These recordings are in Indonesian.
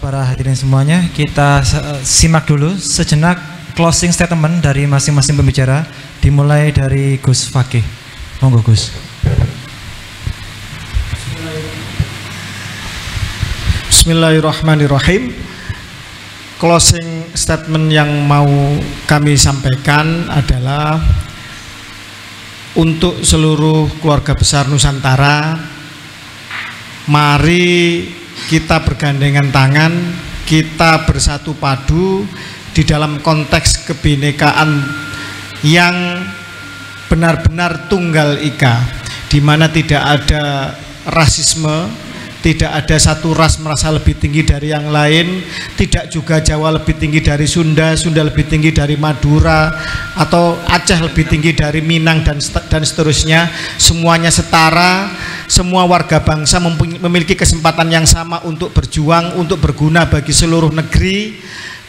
Para hadirin semuanya, kita simak dulu sejenak closing statement dari masing-masing pembicara, dimulai dari Gus Fakih. Monggo Gus. Bismillahirrahmanirrahim. Closing statement yang mau kami sampaikan adalah untuk seluruh keluarga besar Nusantara, mari kita bergandengan tangan, kita bersatu padu di dalam konteks kebinekaan yang benar-benar tunggal ika, di mana tidak ada rasisme, tidak ada satu ras merasa lebih tinggi dari yang lain, tidak juga Jawa lebih tinggi dari Sunda, Sunda lebih tinggi dari Madura, atau Aceh lebih tinggi dari Minang, dan seterusnya. Semuanya setara, semua warga bangsa memiliki kesempatan yang sama untuk berjuang, untuk berguna bagi seluruh negeri,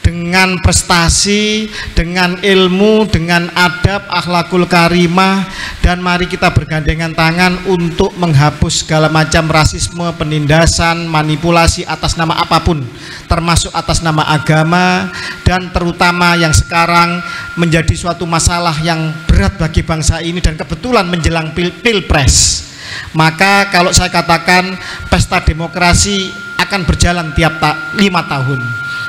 dengan prestasi, dengan ilmu, dengan adab, akhlakul karimah. Dan mari kita bergandengan tangan untuk menghapus segala macam rasisme, penindasan, manipulasi atas nama apapun, termasuk atas nama agama, dan terutama yang sekarang menjadi suatu masalah yang berat bagi bangsa ini dan kebetulan menjelang pilpres. Maka kalau saya katakan pesta demokrasi akan berjalan tiap 5 tahun,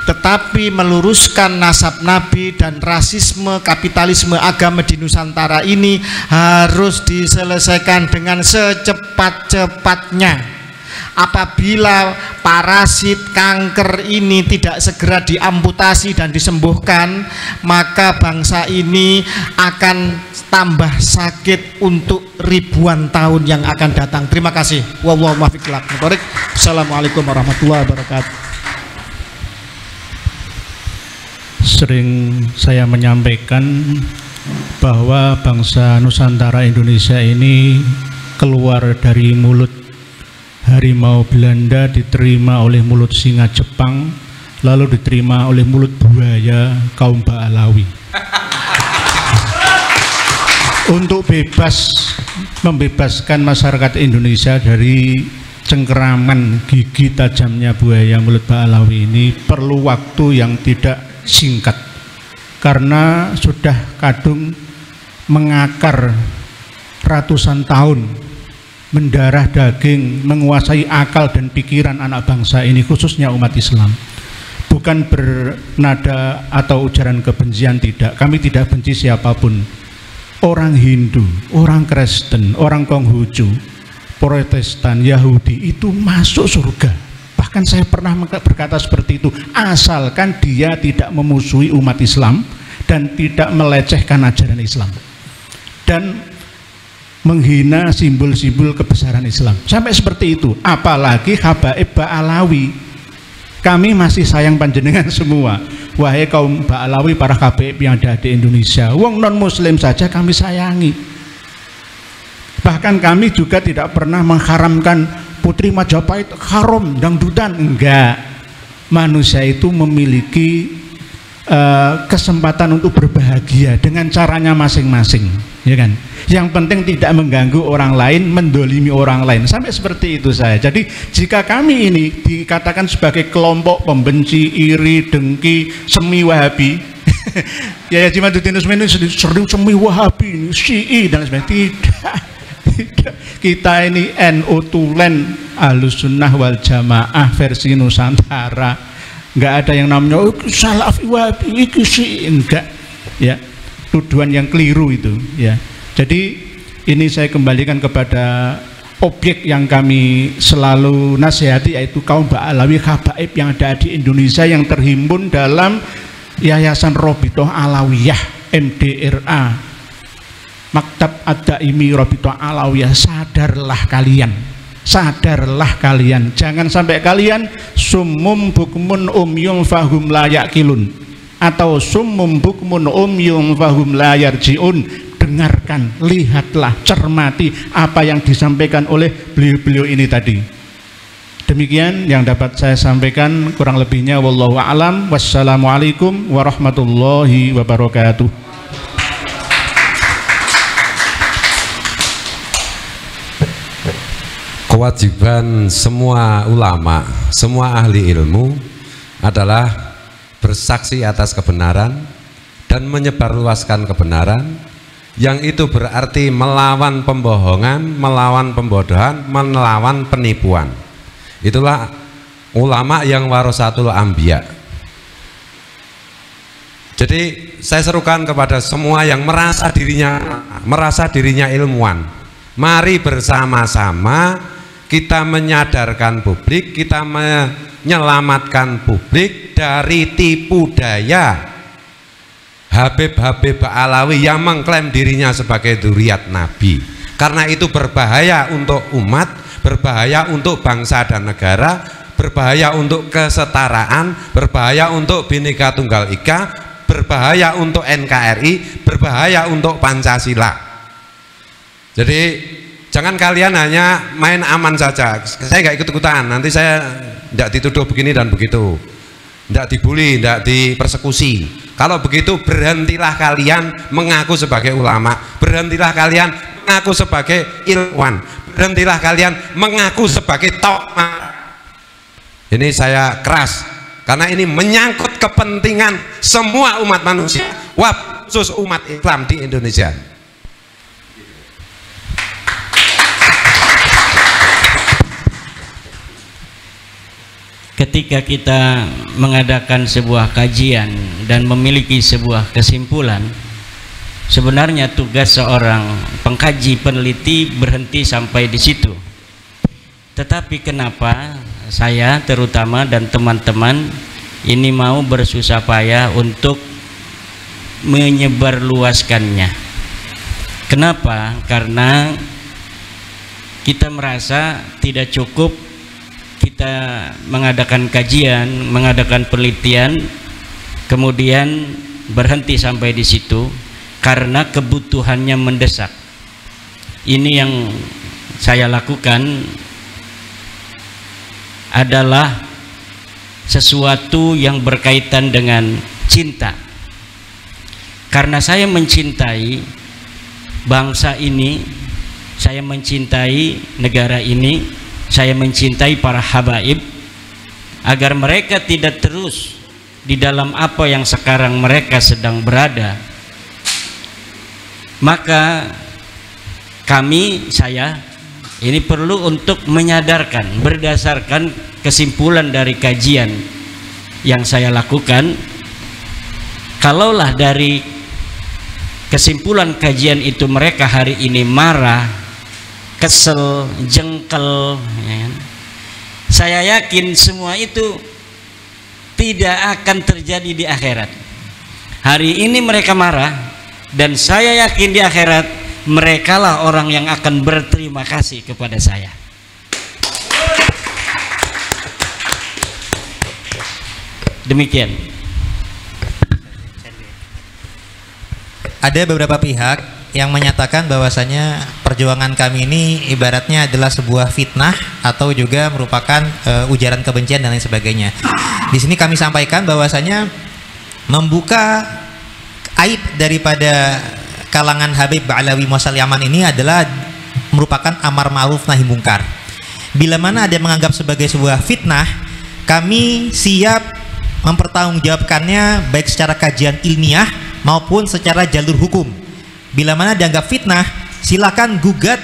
tetapi meluruskan nasab Nabi dan rasisme, kapitalisme, agama di Nusantara ini harus diselesaikan dengan secepat-cepatnya. Apabila parasit kanker ini tidak segera diamputasi dan disembuhkan, maka bangsa ini akan tambah sakit untuk ribuan tahun yang akan datang. Terima kasih. Wallahu muwaffiq. Assalamualaikum warahmatullahi wabarakatuh. Sering saya menyampaikan bahwa bangsa Nusantara Indonesia ini keluar dari mulut harimau Belanda, diterima oleh mulut singa Jepang, lalu diterima oleh mulut buaya kaum Ba'alawi. Untuk membebaskan masyarakat Indonesia dari cengkeraman gigi tajamnya buaya mulut Ba'alawi ini perlu waktu yang tidak singkat, karena sudah kadung mengakar ratusan tahun, mendarah daging, menguasai akal dan pikiran anak bangsa ini, khususnya umat Islam. Bukan bernada atau ujaran kebencian, tidak, kami tidak benci siapapun. Orang Hindu, orang Kristen, orang Konghucu, Protestan, Yahudi itu masuk surga. Bahkan saya pernah berkata seperti itu, asalkan dia tidak memusuhi umat Islam dan tidak melecehkan ajaran Islam dan menghina simbol-simbol kebesaran Islam, sampai seperti itu. Apalagi habaib Ba'alawi, kami masih sayang panjenengan semua, wahai kaum Ba'alawi, para habaib yang ada di Indonesia. Wong non muslim saja kami sayangi. Bahkan kami juga tidak pernah mengharamkan Putri Majapahit haram dangdutan, enggak. Manusia itu memiliki kesempatan untuk berbahagia dengan caranya masing-masing, ya kan? Yang penting tidak mengganggu orang lain, mendolimi orang lain, sampai seperti itu saya. Jadi jika kami ini dikatakan sebagai kelompok pembenci, iri, dengki, semi Wahabi, ya Jimaduddin Usman ini sering semi Wahabi, Syi'i dan sebagainya, tidak. Kita ini NU Tulen, Ahlus Sunnah wal Jamaah versi Nusantara. Enggak ada yang namanya Salafi Wahabi, enggak, ya. Tuduhan yang keliru itu, ya. Jadi ini saya kembalikan kepada objek yang kami selalu nasihati, yaitu kaum Ba'alawi habaib yang ada di Indonesia yang terhimpun dalam Yayasan Robitoh Alawiyah MDRA, Maktab Ad-Daimi Robitoh Alawiyah. Sadarlah kalian, sadarlah kalian, jangan sampai kalian summum bukmun umyum fahum la yaqilun atau summum bukmun umyum fahum la yarjiun. Dengarkan, lihatlah, cermati apa yang disampaikan oleh beliau-beliau ini tadi. Demikian yang dapat saya sampaikan, kurang lebihnya wallahu a'lam. Wassalamualaikum warahmatullahi wabarakatuh. kewajiban semua ulama, semua ahli ilmu adalah bersaksi atas kebenaran dan menyebarluaskan kebenaran, yang itu berarti melawan pembohongan, melawan pembodohan, melawan penipuan. Itulah ulama yang warasatul anbiya. Jadi saya serukan kepada semua yang merasa dirinya ilmuwan, mari bersama-sama kita menyadarkan publik, kita menyelamatkan publik dari tipu daya Habib-Habib Alawi yang mengklaim dirinya sebagai dzurriyyat Nabi. Karena itu berbahaya untuk umat, berbahaya untuk bangsa dan negara, berbahaya untuk kesetaraan, berbahaya untuk Bhinneka Tunggal Ika, berbahaya untuk NKRI, berbahaya untuk Pancasila. Jadi jangan kalian hanya main aman saja. Saya nggak ikut-ikutan, nanti saya tidak dituduh begini dan begitu, tidak dibully, tidak dipersekusi. Kalau begitu berhentilah kalian mengaku sebagai ulama, berhentilah kalian mengaku sebagai ilmuwan, berhentilah kalian mengaku sebagai tokoh. Ini saya keras, karena ini menyangkut kepentingan semua umat manusia, khusus umat Islam di Indonesia. Ketika kita mengadakan sebuah kajian dan memiliki sebuah kesimpulan, sebenarnya tugas seorang pengkaji peneliti berhenti sampai di situ. Tetapi kenapa saya terutama dan teman-teman ini mau bersusah payah untuk menyebarluaskannya? Kenapa? Karena kita merasa tidak cukup kita mengadakan kajian, mengadakan penelitian, kemudian berhenti sampai di situ, karena kebutuhannya mendesak. Ini yang saya lakukan adalah sesuatu yang berkaitan dengan cinta. Karena saya mencintai bangsa ini, saya mencintai negara ini, saya mencintai para habaib, agar mereka tidak terus di dalam apa yang sekarang mereka sedang berada. Maka saya ini perlu untuk menyadarkan berdasarkan kesimpulan dari kajian yang saya lakukan. Kalaulah dari kesimpulan kajian itu mereka hari ini marah, kesel, jengkel, ya, saya yakin semua itu tidak akan terjadi di akhirat. Hari ini mereka marah, dan saya yakin di akhirat merekalah orang yang akan berterima kasih kepada saya. Demikian. Ada beberapa pihak yang menyatakan bahwasanya perjuangan kami ini ibaratnya adalah sebuah fitnah atau juga merupakan ujaran kebencian dan lain sebagainya. Di sini kami sampaikan bahwasanya membuka aib daripada kalangan Habib Alawi Muasal Yaman ini adalah merupakan amar ma'ruf nahi mungkar. Bila mana ada yang menganggap sebagai sebuah fitnah, kami siap mempertanggungjawabkannya baik secara kajian ilmiah maupun secara jalur hukum. Bila mana dianggap fitnah, silakan gugat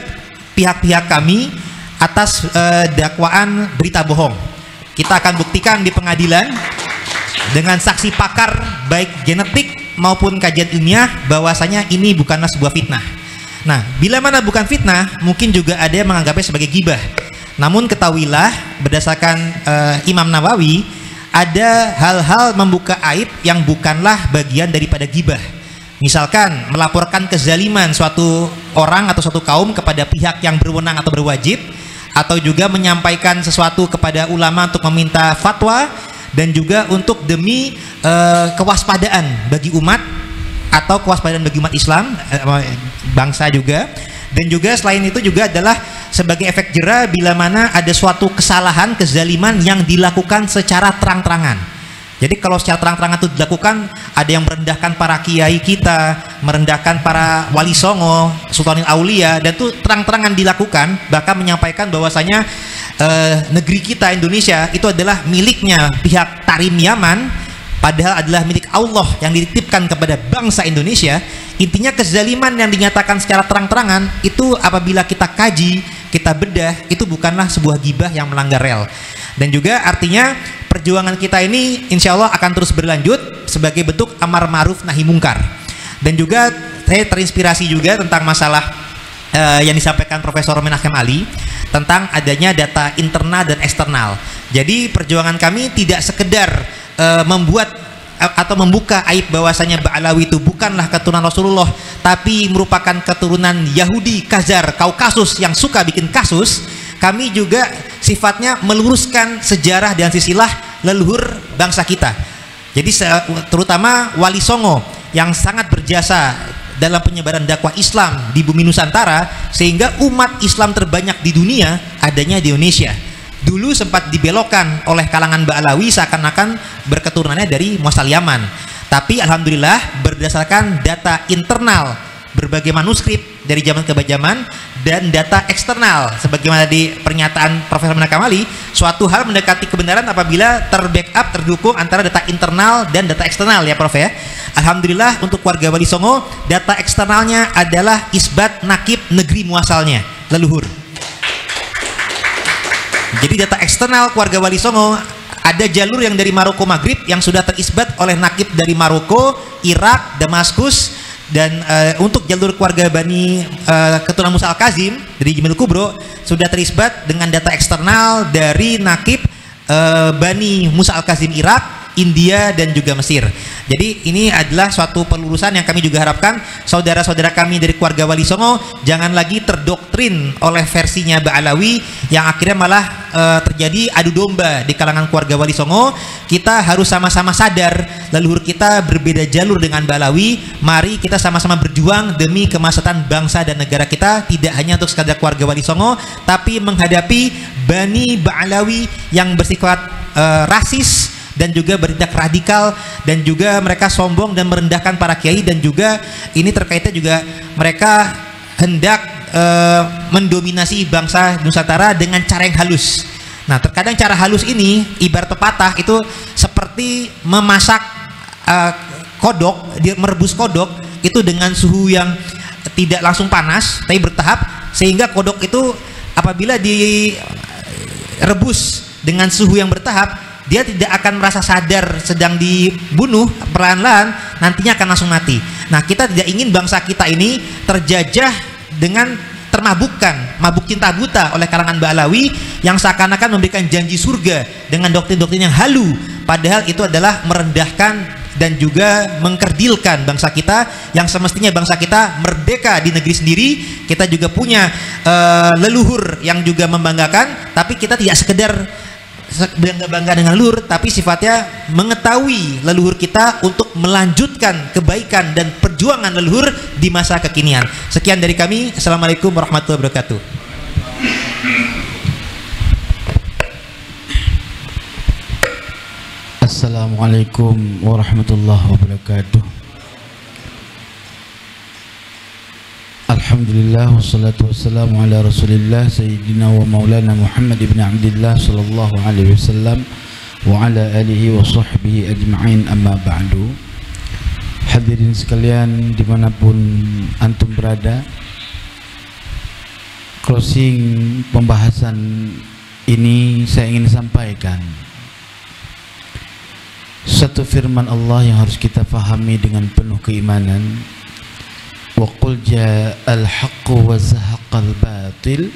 pihak-pihak kami atas dakwaan berita bohong. Kita akan buktikan di pengadilan dengan saksi pakar baik genetik maupun kajian ilmiah bahwasanya ini bukanlah sebuah fitnah. Nah, bila mana bukan fitnah, mungkin juga ada yang menganggapnya sebagai gibah. Namun ketahuilah berdasarkan Imam Nawawi, ada hal-hal membuka aib yang bukanlah bagian daripada gibah. Misalkan melaporkan kezaliman suatu orang atau suatu kaum kepada pihak yang berwenang atau berwajib, atau juga menyampaikan sesuatu kepada ulama untuk meminta fatwa, dan juga untuk demi kewaspadaan bagi umat atau kewaspadaan bagi umat Islam, bangsa juga. Dan juga selain itu juga adalah sebagai efek jera bila mana ada suatu kesalahan, kezaliman yang dilakukan secara terang-terangan. Jadi kalau secara terang-terangan itu dilakukan, ada yang merendahkan para kiai kita, merendahkan para wali songo, sultanil aulia, dan itu terang-terangan dilakukan, bahkan menyampaikan bahwasanya negeri kita Indonesia itu adalah miliknya pihak Tarim Yaman, padahal adalah milik Allah yang dititipkan kepada bangsa Indonesia. Intinya kezaliman yang dinyatakan secara terang-terangan itu apabila kita kaji, kita bedah, itu bukanlah sebuah gibah yang melanggar rel. Dan juga artinya perjuangan kita ini insya Allah akan terus berlanjut sebagai bentuk amar ma'ruf nahi mungkar. Dan juga saya terinspirasi juga tentang masalah yang disampaikan Profesor Menachem Ali tentang adanya data internal dan eksternal. Jadi perjuangan kami tidak sekedar membuat atau membuka aib bahwasanya Ba'alawi itu bukanlah keturunan Rasulullah, tapi merupakan keturunan Yahudi Khazar Kaukasus yang suka bikin kasus. Kami juga sifatnya meluruskan sejarah dan silsilah leluhur bangsa kita. Jadi terutama Wali Songo yang sangat berjasa dalam penyebaran dakwah Islam di bumi Nusantara, sehingga umat Islam terbanyak di dunia adanya di Indonesia. Dulu sempat dibelokkan oleh kalangan Ba'alawi seakan-akan berketurunannya dari muasal Yaman. Tapi alhamdulillah berdasarkan data internal berbagai manuskrip dari zaman ke zaman dan data eksternal sebagaimana di pernyataan Profesor Menachem Ali, suatu hal mendekati kebenaran apabila terbackup, terdukung antara data internal dan data eksternal ya Prof ya. Alhamdulillah untuk warga Wali Songo data eksternalnya adalah isbat nakib negeri muasalnya leluhur. Jadi data eksternal keluarga Wali Songo ada jalur yang dari Maroko Maghrib yang sudah terisbat oleh nakib dari Maroko, Irak, Damaskus, dan untuk jalur keluarga Bani keturunan Musa Al-Kazim dari Jimil Kubro sudah terisbat dengan data eksternal dari nakib Bani Musa Al-Kazim Irak, India, dan juga Mesir. Jadi ini adalah suatu pelurusan yang kami juga harapkan saudara-saudara kami dari keluarga Wali Songo jangan lagi terdoktrin oleh versinya Ba'alawi yang akhirnya malah terjadi adu domba di kalangan keluarga Wali Songo. Kita harus sama-sama sadar leluhur kita berbeda jalur dengan Ba'alawi. Mari kita sama-sama berjuang demi kemaslahatan bangsa dan negara kita, tidak hanya untuk sekadar keluarga Wali Songo, tapi menghadapi Bani Ba'alawi yang bersifat rasis dan juga bertindak radikal, dan juga mereka sombong dan merendahkan para kiai, dan juga ini terkaitnya juga mereka hendak mendominasi bangsa Nusantara dengan cara yang halus. Nah terkadang cara halus ini ibarat pepatah itu seperti memasak kodok, merebus kodok itu dengan suhu yang tidak langsung panas tapi bertahap, sehingga kodok itu apabila direbus dengan suhu yang bertahap dia tidak akan merasa sadar sedang dibunuh, perlahan-lahan nantinya akan langsung mati. Nah kita tidak ingin bangsa kita ini terjajah dengan termabukkan, mabuk cinta buta oleh kalangan Ba'alawi yang seakan-akan memberikan janji surga dengan doktrin-doktrin yang halu, padahal itu adalah merendahkan dan juga mengkerdilkan bangsa kita yang semestinya bangsa kita merdeka di negeri sendiri. Kita juga punya leluhur yang juga membanggakan, tapi kita tidak sekedar bangga dengan leluhur, tapi sifatnya mengetahui leluhur kita untuk melanjutkan kebaikan dan perjuangan leluhur di masa kekinian. Sekian dari kami. Assalamualaikum warahmatullahi wabarakatuh. Assalamualaikum warahmatullahi wabarakatuh. Alhamdulillah wassalatu wassalamu ala Rasulillah Sayyidina wa Maulana Muhammad ibn Abdillah sallallahu alaihi wasallam wa ala alihi wa sahbihi ajma'in, amma ba'du. Hadirin sekalian dimanapun antum berada, closing pembahasan ini saya ingin sampaikan satu firman Allah yang harus kita fahami dengan penuh keimanan. Wa qul ja'al haqqu wa zahaqal batil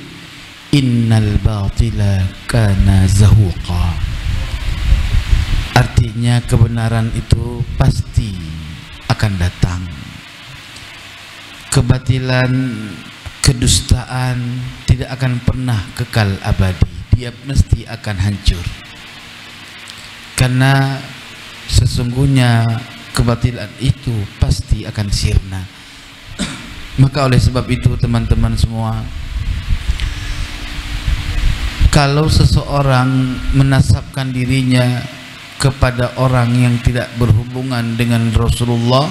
innal batila kana zahuqa. Artinya kebenaran itu pasti akan datang, kebatilan, kedustaan tidak akan pernah kekal abadi, dia mesti akan hancur, karena sesungguhnya kebatilan itu pasti akan sirna. Maka oleh sebab itu teman-teman semua, kalau seseorang menasabkan dirinya kepada orang yang tidak berhubungan dengan Rasulullah,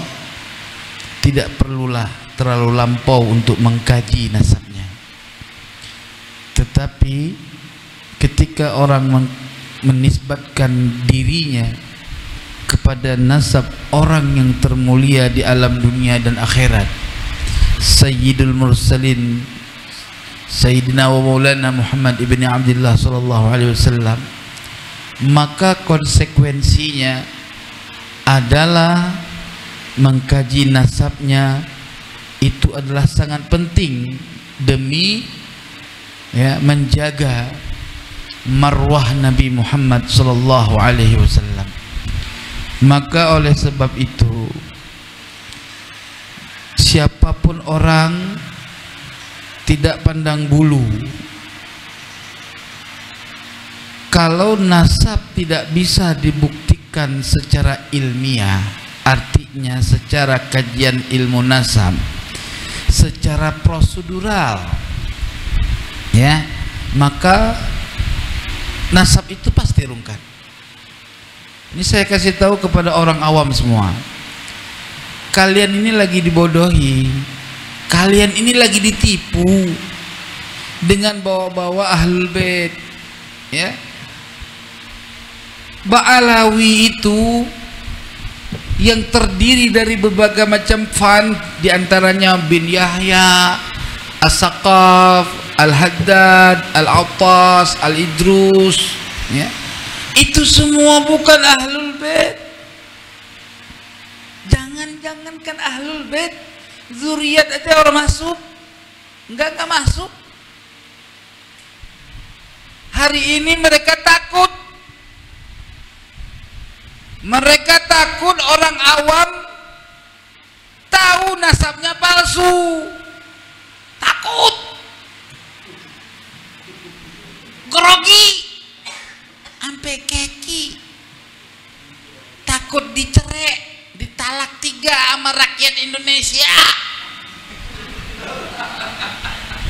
tidak perlulah terlalu lampau untuk mengkaji nasabnya. Tetapi ketika orang menisbatkan dirinya kepada nasab orang yang termulia di alam dunia dan akhirat, Sayyidul Mursalin, Sayyidina wa Maulana Muhammad ibn Abdullah sallallahu alaihi wasallam, maka konsekuensinya adalah mengkaji nasabnya. Itu adalah sangat penting demi menjaga marwah Nabi Muhammad sallallahu alaihi wasallam. Maka oleh sebab itu, siapapun orang tidak pandang bulu, kalau nasab tidak bisa dibuktikan secara ilmiah, artinya secara kajian ilmu nasab, secara prosedural, maka nasab itu pasti rungkat. Ini saya kasih tahu kepada orang awam semua. Kalian ini lagi dibodohi, kalian ini lagi ditipu dengan bawa-bawa ahlul bait. Ba'alawi itu yang terdiri dari berbagai macam fan, diantaranya bin Yahya, As-Saqaf, Al-Haddad, Al-Attas, Al-Idrus, itu semua bukan ahlul bait. Jangankan ahlul bait, zuriat aja orang masuk, enggak masuk. Hari ini mereka takut. Mereka takut orang awam tahu nasabnya palsu. Takut. Grogi. Sampai keki. Takut dicerai, ditalak 3 sama rakyat Indonesia.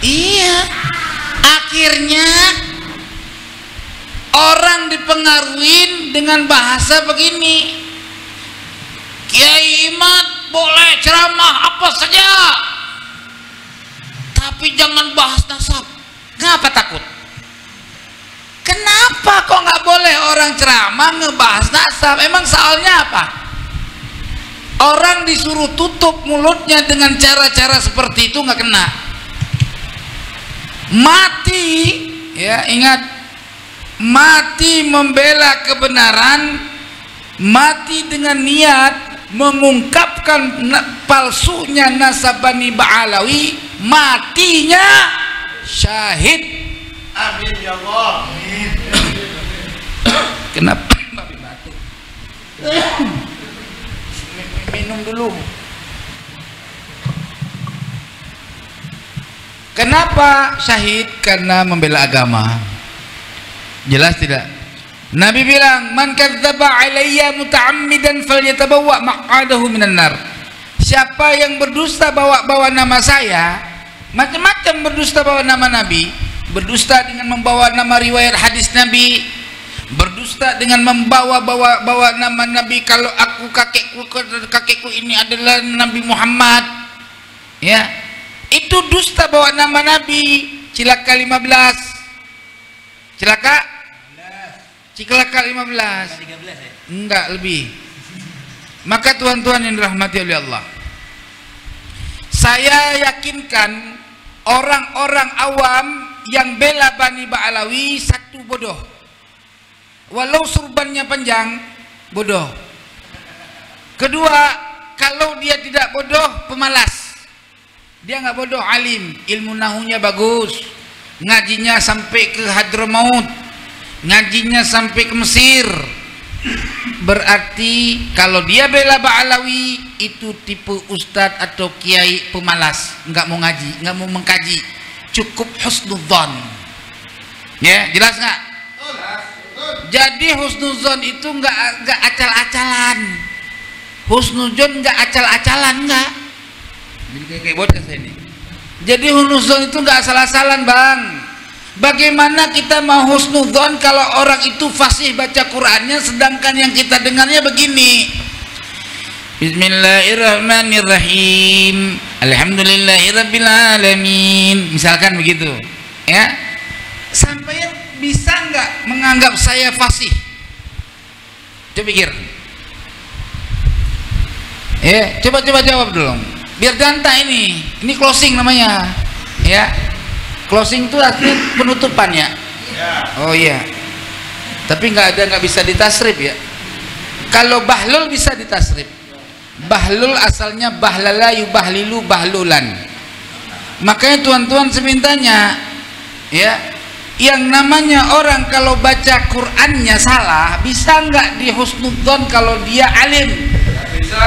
Iya. Akhirnya orang dipengaruhi dengan bahasa begini. Kiai Imad boleh ceramah apa saja, tapi jangan bahas nasab. Kenapa takut? Kenapa kok nggak boleh orang ceramah ngebahas nasab? Emang soalnya apa? Orang disuruh tutup mulutnya dengan cara-cara seperti itu nggak kena. Mati, ingat, mati membela kebenaran, mati dengan niat mengungkapkan palsunya nasab Bani Ba'alawi, matinya syahid. Amin ya Allah. Kenapa babi batuk? Minum dulu. Kenapa syahid? Karena membela agama. Jelas tidak? Nabi bilang, man kadzdzaba alayya muta'ammidan falyatabawwa maq'adahu minan nar. Siapa yang berdusta bawa nama saya, macam-macam berdusta bawa nama Nabi, berdusta dengan membawa nama riwayat hadis Nabi, berdusta dengan membawa nama Nabi, kalau aku kakekku ini adalah Nabi Muhammad, itu dusta bawa nama Nabi. Cilaka 15, cilaka 15, enggak lebih. Maka tuan-tuan yang dirahmati oleh Allah, saya yakinkan orang-orang awam yang bela Bani Ba'alawi, satu, bodoh. Walau surbannya panjang, bodoh. Kedua, kalau dia tidak bodoh, pemalas. Dia nggak bodoh, alim, ilmu nahunya bagus, ngajinya sampai ke Hadramaut, ngajinya sampai ke Mesir. Berarti kalau dia bela Ba'alawi, itu tipe ustadz atau kiai pemalas, nggak mau ngaji, nggak mau mengkaji, cukup husnudzon. Jelas nggak? Jadi husnudzon itu nggak acal-acalan. Husnudzon nggak acal-acalan, nggak. Jadi kayak bocah saya ini. Jadi husnudzon itu nggak asal-asalan, bang. Bagaimana kita mau husnudzon kalau orang itu fasih baca Qur'annya sedangkan yang kita dengarnya begini. Bismillahirrahmanirrahim. Alhamdulillahirabbil alamin. Misalkan begitu, ya. Sampai bisa nggak menganggap saya fasih? Coba pikir. Ya, coba jawab dulu. Biar danta ini closing namanya. Ya. Closing itu artinya penutupan ya. Oh iya. Tapi nggak bisa ditasrif ya. Kalau bahlul bisa ditasrif. Bahlul asalnya bahlala yubahlilu bahlulan. Makanya tuan-tuan semintanya, ya, yang namanya orang kalau baca Qur'annya salah, bisa nggak dihusnudzon kalau dia alim? Bisa.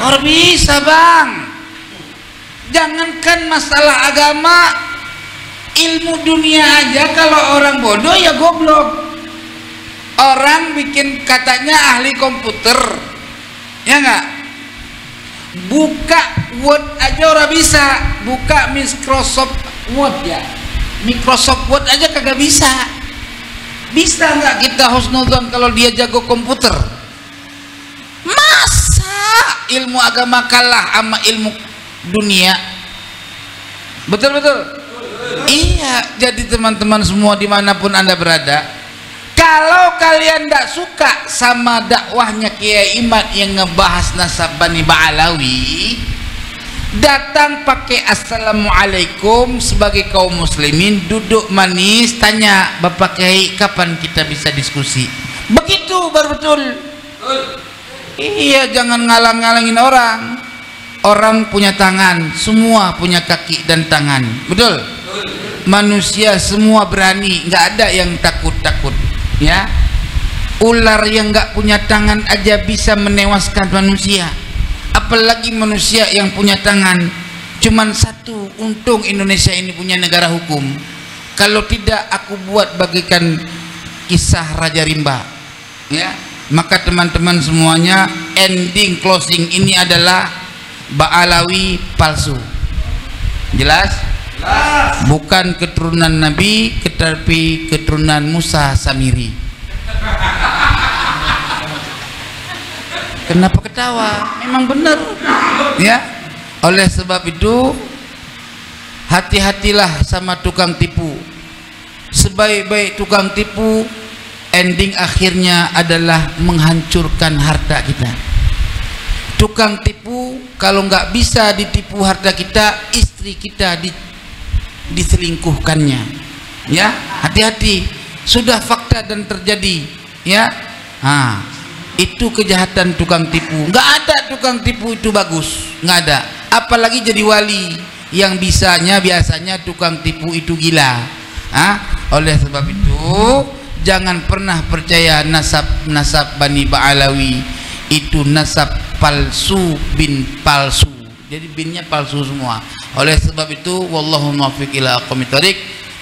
Oh bisa bang. Jangankan masalah agama, ilmu dunia aja kalau orang bodoh ya goblok. Orang bikin katanya ahli komputer, ya nggak? Buka Word aja orang bisa, buka Microsoft Word ya, Microsoft Word aja kagak bisa. Bisa nggak kita husnudzon kalau dia jago komputer? Masa ilmu agama kalah sama ilmu dunia? Betul. Iya, jadi teman-teman semua dimanapun anda berada, kalau kalian tidak suka sama dakwahnya Kiai Imad yang ngebahas nasab Bani Ba'alawi, datang pakai assalamualaikum sebagai kaum muslimin, duduk manis, tanya Bapak Kiai kapan kita bisa diskusi. Begitu baru betul. Iya, jangan ngalang-ngalangin orang. Orang punya tangan, semua punya kaki dan tangan. Betul? Manusia semua berani, nggak ada yang takut-takut. Ya, ular yang nggak punya tangan aja bisa menewaskan manusia, apalagi manusia yang punya tangan. Cuman satu, untung Indonesia ini punya negara hukum. Kalau tidak, aku buat bagikan kisah Raja Rimba. Ya, maka teman-teman semuanya, ending closing ini adalah Ba'alawi palsu. Jelas? Bukan keturunan Nabi, tetapi keturunan Musa Samiri. Kenapa ketawa? Memang benar, ya. Oleh sebab itu, hati-hatilah sama tukang tipu. Sebaik-baik tukang tipu, ending akhirnya adalah menghancurkan harta kita. Tukang tipu kalau nggak bisa ditipu harta kita, istri kita diselingkuhkannya. Ya, hati-hati. Sudah fakta dan terjadi. Ya, itu kejahatan tukang tipu. Nggak ada tukang tipu itu bagus, nggak ada. Apalagi jadi wali yang biasanya tukang tipu itu gila. Oleh sebab itu, jangan pernah percaya nasab Bani Ba'alawi itu nasab palsu bin palsu. Jadi binnya palsu semua. Oleh sebab itu, wallahu muwaffiq ila aqwamit thoriq.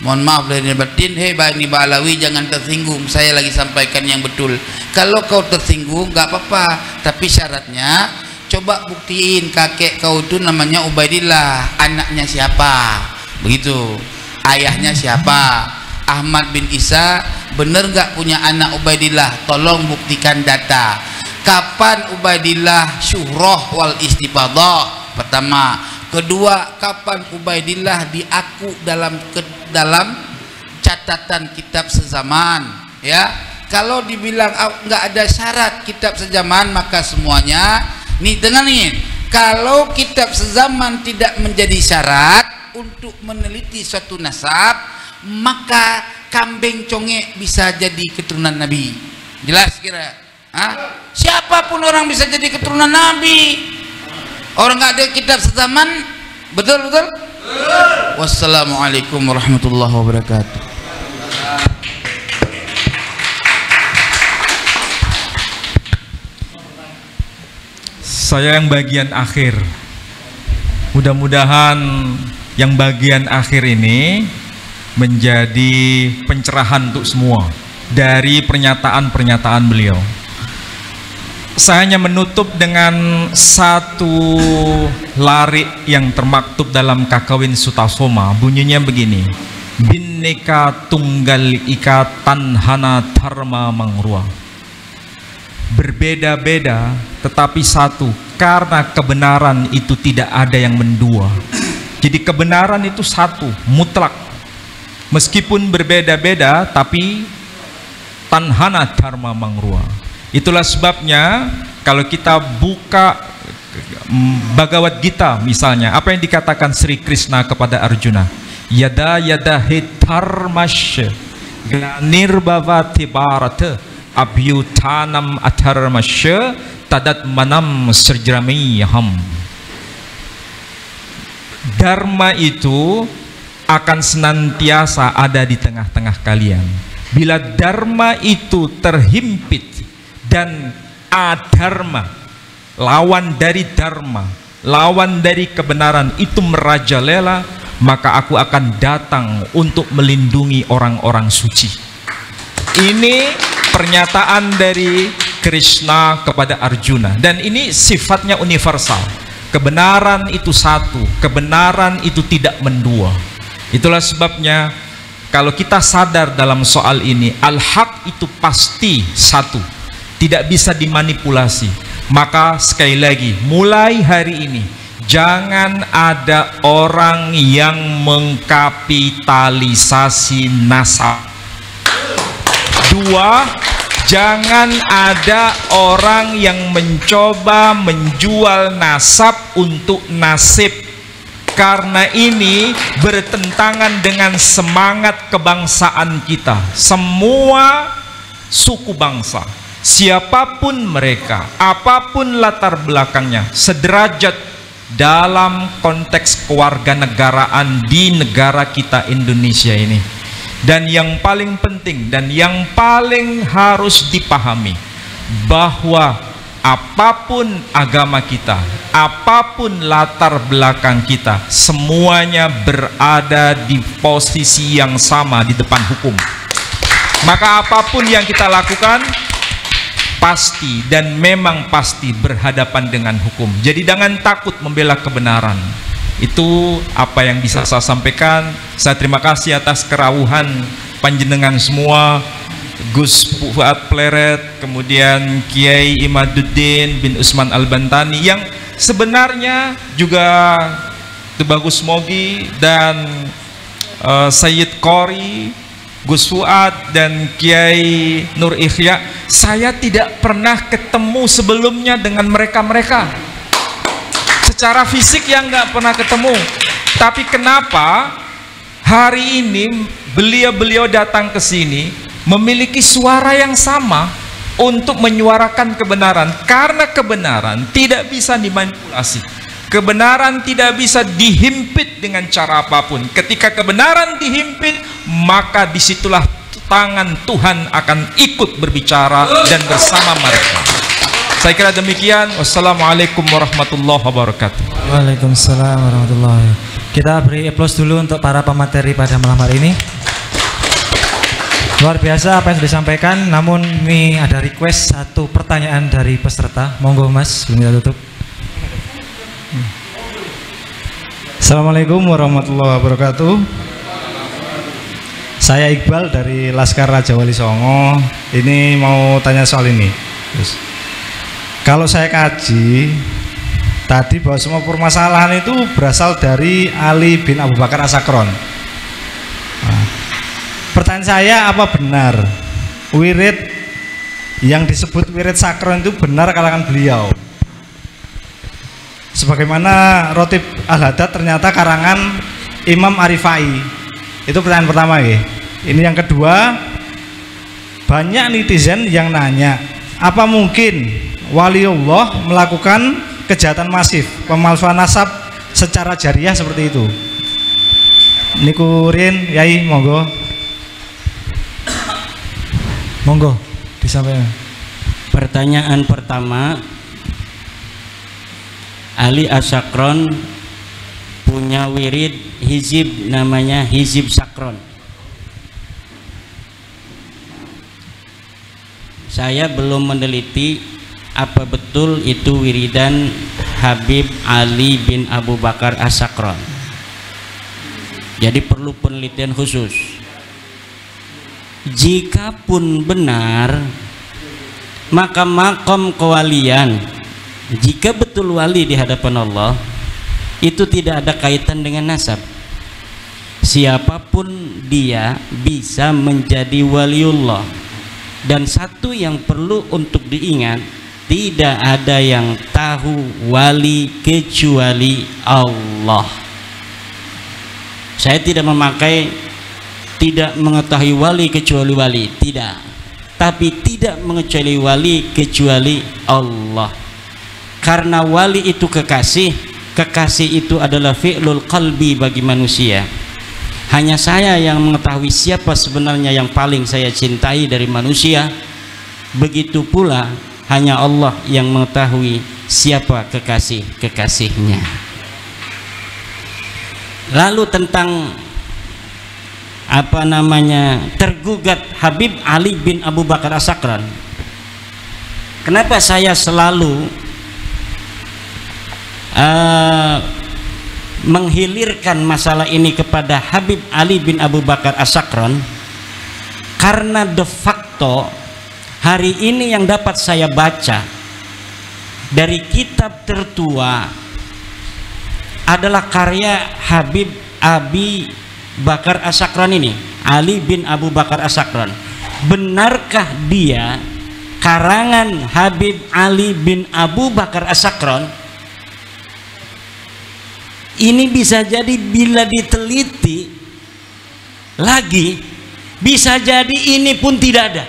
Mohon maaf lahir batin. Hei Bani Ba'alawi, jangan tersinggung, saya lagi sampaikan yang betul. Kalau kau tersinggung nggak apa-apa, tapi syaratnya coba buktiin kakek kau itu namanya Ubaidillah, anaknya siapa, begitu, ayahnya siapa. Ahmad bin Isa bener nggak punya anak Ubaidillah? Tolong buktikan data. Kapan Ubaidillah syuhroh wal istifadah? Pertama. Kedua, kapan Ubaidillah diaku dalam catatan kitab sezaman? Ya, kalau dibilang nggak ada syarat kitab sezaman, maka semuanya nih, dengar nih, kalau kitab sezaman tidak menjadi syarat untuk meneliti suatu nasab, maka kambing congek bisa jadi keturunan Nabi. Jelas kira? Siapapun orang bisa jadi keturunan Nabi. Orang nggak ada kitab sezaman, betul? Wassalamualaikum warahmatullahi wabarakatuh. Saya yang bagian akhir. Mudah-mudahan yang bagian akhir ini menjadi pencerahan untuk semua dari pernyataan-pernyataan beliau. Saya hanya menutup dengan satu larik yang termaktub dalam Kakawin Sutasoma. Bunyinya begini: Binneka Tunggal Ika Tanhana Dharma Mangrua. Berbeda-beda tetapi satu, karena kebenaran itu tidak ada yang mendua. Jadi kebenaran itu satu, mutlak. Meskipun berbeda-beda tapi Tanhana Dharma Mangrua. Itulah sebabnya kalau kita buka Bhagavad Gita misalnya, apa yang dikatakan Sri Krishna kepada Arjuna? Yada yada hitarmasya nirbhavati bharata abhyutanam atharmasya tadat manam srjramiyaham. Dharma itu akan senantiasa ada di tengah-tengah kalian. Bila dharma itu terhimpit dan adharma, lawan dari dharma, lawan dari kebenaran itu merajalela, maka aku akan datang untuk melindungi orang-orang suci. Ini pernyataan dari Krishna kepada Arjuna, dan ini sifatnya universal. Kebenaran itu satu, kebenaran itu tidak mendua. Itulah sebabnya kalau kita sadar dalam soal ini, al-haq itu pasti satu, tidak bisa dimanipulasi. Maka sekali lagi, mulai hari ini jangan ada orang yang mengkapitalisasi nasab. Dua, jangan ada orang yang mencoba menjual nasab untuk nasib, karena ini bertentangan dengan semangat kebangsaan kita. Semua suku bangsa, siapapun mereka, apapun latar belakangnya, sederajat dalam konteks kewarganegaraan di negara kita Indonesia ini. Dan yang paling penting dan yang paling harus dipahami, bahwa apapun agama kita, apapun latar belakang kita, semuanya berada di posisi yang sama di depan hukum. Maka apapun yang kita lakukan pasti dan memang pasti berhadapan dengan hukum. Jadi jangan takut membela kebenaran. Itu apa yang bisa saya sampaikan. Saya terima kasih atas kerawuhan panjenengan semua, Gus Fuad Pleret, kemudian Kiai Imaduddin bin Usman Al-Bantani, yang sebenarnya juga Bagus Mogi dan Sayyid Qori, Gus Fuad dan Kiai Nur Ikhya. Saya tidak pernah ketemu sebelumnya dengan mereka-mereka secara fisik, yang nggak pernah ketemu. Tapi kenapa hari ini beliau-beliau datang ke sini memiliki suara yang sama untuk menyuarakan kebenaran? Karena kebenaran tidak bisa dimanipulasi, kebenaran tidak bisa dihimpit dengan cara apapun. Ketika kebenaran dihimpit, maka disitulah tangan Tuhan akan ikut berbicara dan bersama mereka. Saya kira demikian. Wassalamualaikum warahmatullahi wabarakatuh. Waalaikumsalam warahmatullahi wabarakatuh. Kita beri aplaus dulu untuk para pemateri pada malam hari ini. Luar biasa apa yang sudah disampaikan. Namun ini ada request satu pertanyaan dari peserta. Monggo Mas, sebelum kita tutup. Assalamualaikum warahmatullahi wabarakatuh. Saya Iqbal dari Laskar Raja Wali Songo. Ini mau tanya soal ini. Terus, kalau saya kaji tadi bahwa semua permasalahan itu berasal dari Ali bin Abu Bakar As-Sakron. Nah, pertanyaan saya, apa benar wirid yang disebut wirid sakron itu benar kalangan beliau? Sebagaimana Rotib Al-Hadad ternyata karangan Imam Arifai. Itu pertanyaan pertama ya. Ini yang kedua, banyak netizen yang nanya, apa mungkin waliullah melakukan kejahatan masif, pemalsuan nasab secara jariah seperti itu? Nikurin, Yai, monggo. Monggo disampaikan. Pertanyaan pertama, Ali As-Sakron punya wirid hizib namanya hizib sakron. Saya belum meneliti apa betul itu wiridan Habib Ali bin Abu Bakar As-Sakron. Jadi perlu penelitian khusus. Jikapun benar, maka makom kewalian, jika betul wali di hadapan Allah, itu tidak ada kaitan dengan nasab. Siapapun dia bisa menjadi waliullah. Dan satu yang perlu untuk diingat, tidak ada yang tahu wali kecuali Allah. Saya tidak mengetahui wali kecuali wali, tidak. Tapi tidak mengetahui wali kecuali Allah. Karena wali itu kekasih, kekasih itu adalah fi'lul qalbi bagi manusia. Hanya saya yang mengetahui siapa sebenarnya yang paling saya cintai dari manusia. Begitu pula hanya Allah yang mengetahui siapa kekasih-kekasihnya. Lalu tentang tergugat Habib Ali bin Abu Bakar As-Sakran. Kenapa saya selalu menghilirkan masalah ini kepada Habib Ali bin Abu Bakar As-Sakran? Karena de facto hari ini yang dapat saya baca dari kitab tertua adalah karya Habib Abi Bakar As-Sakran ini, Ali bin Abu Bakar As-Sakran. Benarkah dia karangan Habib Ali bin Abu Bakar As-Sakran? Ini bisa jadi bila diteliti lagi, bisa jadi ini pun tidak ada.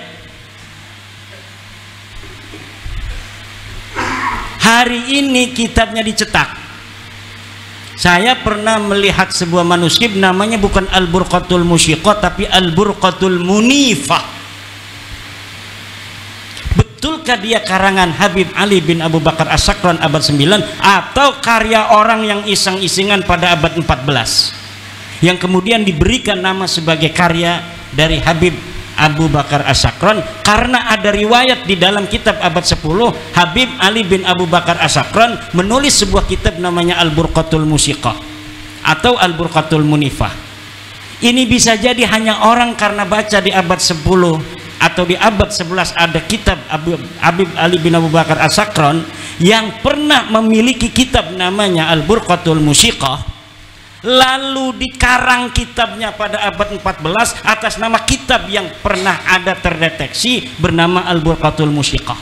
Hari ini kitabnya dicetak. Saya pernah melihat sebuah manuskrip, namanya bukan Al-Burqatul Musyiqah tapi Al-Burqatul Munifah. Betulkah dia karangan Habib Ali bin Abu Bakar As-Sakran abad 9 atau karya orang yang iseng-isengan pada abad 14 yang kemudian diberikan nama sebagai karya dari Habib Abu Bakar As-Sakran? Karena ada riwayat di dalam kitab abad 10, Habib Ali bin Abu Bakar As-Sakran menulis sebuah kitab namanya Al-Burqatul Musyiqah atau Al-Burqatul Munifah. Ini bisa jadi hanya orang karena baca di abad 10 atau di abad 11 ada kitab Habib Ali bin Abu Bakar As-Sakran yang pernah memiliki kitab namanya Al-Burqatul Musyiqah, lalu dikarang kitabnya pada abad 14 atas nama kitab yang pernah ada terdeteksi bernama Al-Burqatul Musyiqah.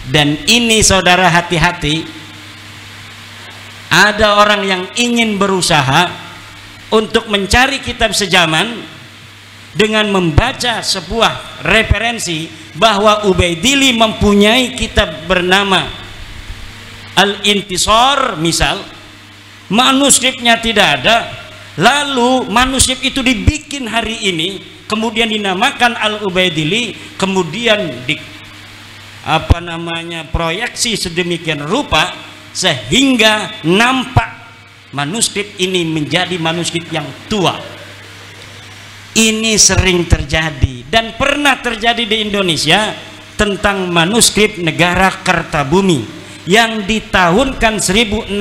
Dan ini saudara hati-hati, ada orang yang ingin berusaha untuk mencari kitab sejaman dengan membaca sebuah referensi bahwa Ubaidillah mempunyai kitab bernama Al-Intisar misal, manuskripnya tidak ada, lalu manuskrip itu dibikin hari ini, kemudian dinamakan Al-Ubaidillah, kemudian di proyeksi sedemikian rupa sehingga nampak manuskrip ini menjadi manuskrip yang tua. Ini sering terjadi dan pernah terjadi di Indonesia tentang manuskrip Negara Kertabumi yang di tahun 1696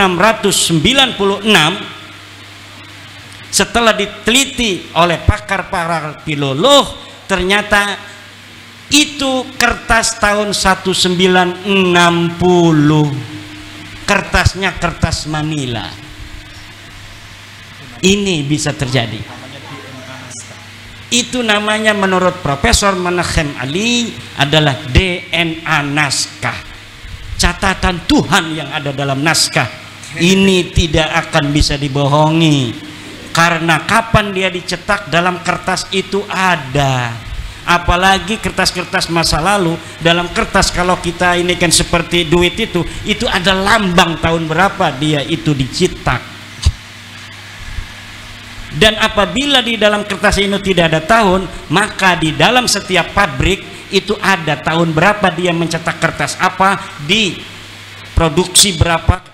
setelah diteliti oleh pakar-pakar filolog, ternyata itu kertas tahun 1960, kertasnya kertas Manila. Ini bisa terjadi. Itu namanya menurut Profesor Menachem Ali adalah DNA naskah, catatan Tuhan yang ada dalam naskah. Ini tidak akan bisa dibohongi, karena kapan dia dicetak dalam kertas itu ada. Apalagi kertas-kertas masa lalu, dalam kertas kalau kita ini kan seperti duit itu ada lambang tahun berapa dia itu dicetak. Dan apabila di dalam kertas ini tidak ada tahun, maka di dalam setiap pabrik itu ada tahun berapa dia mencetak kertas apa, diproduksi berapa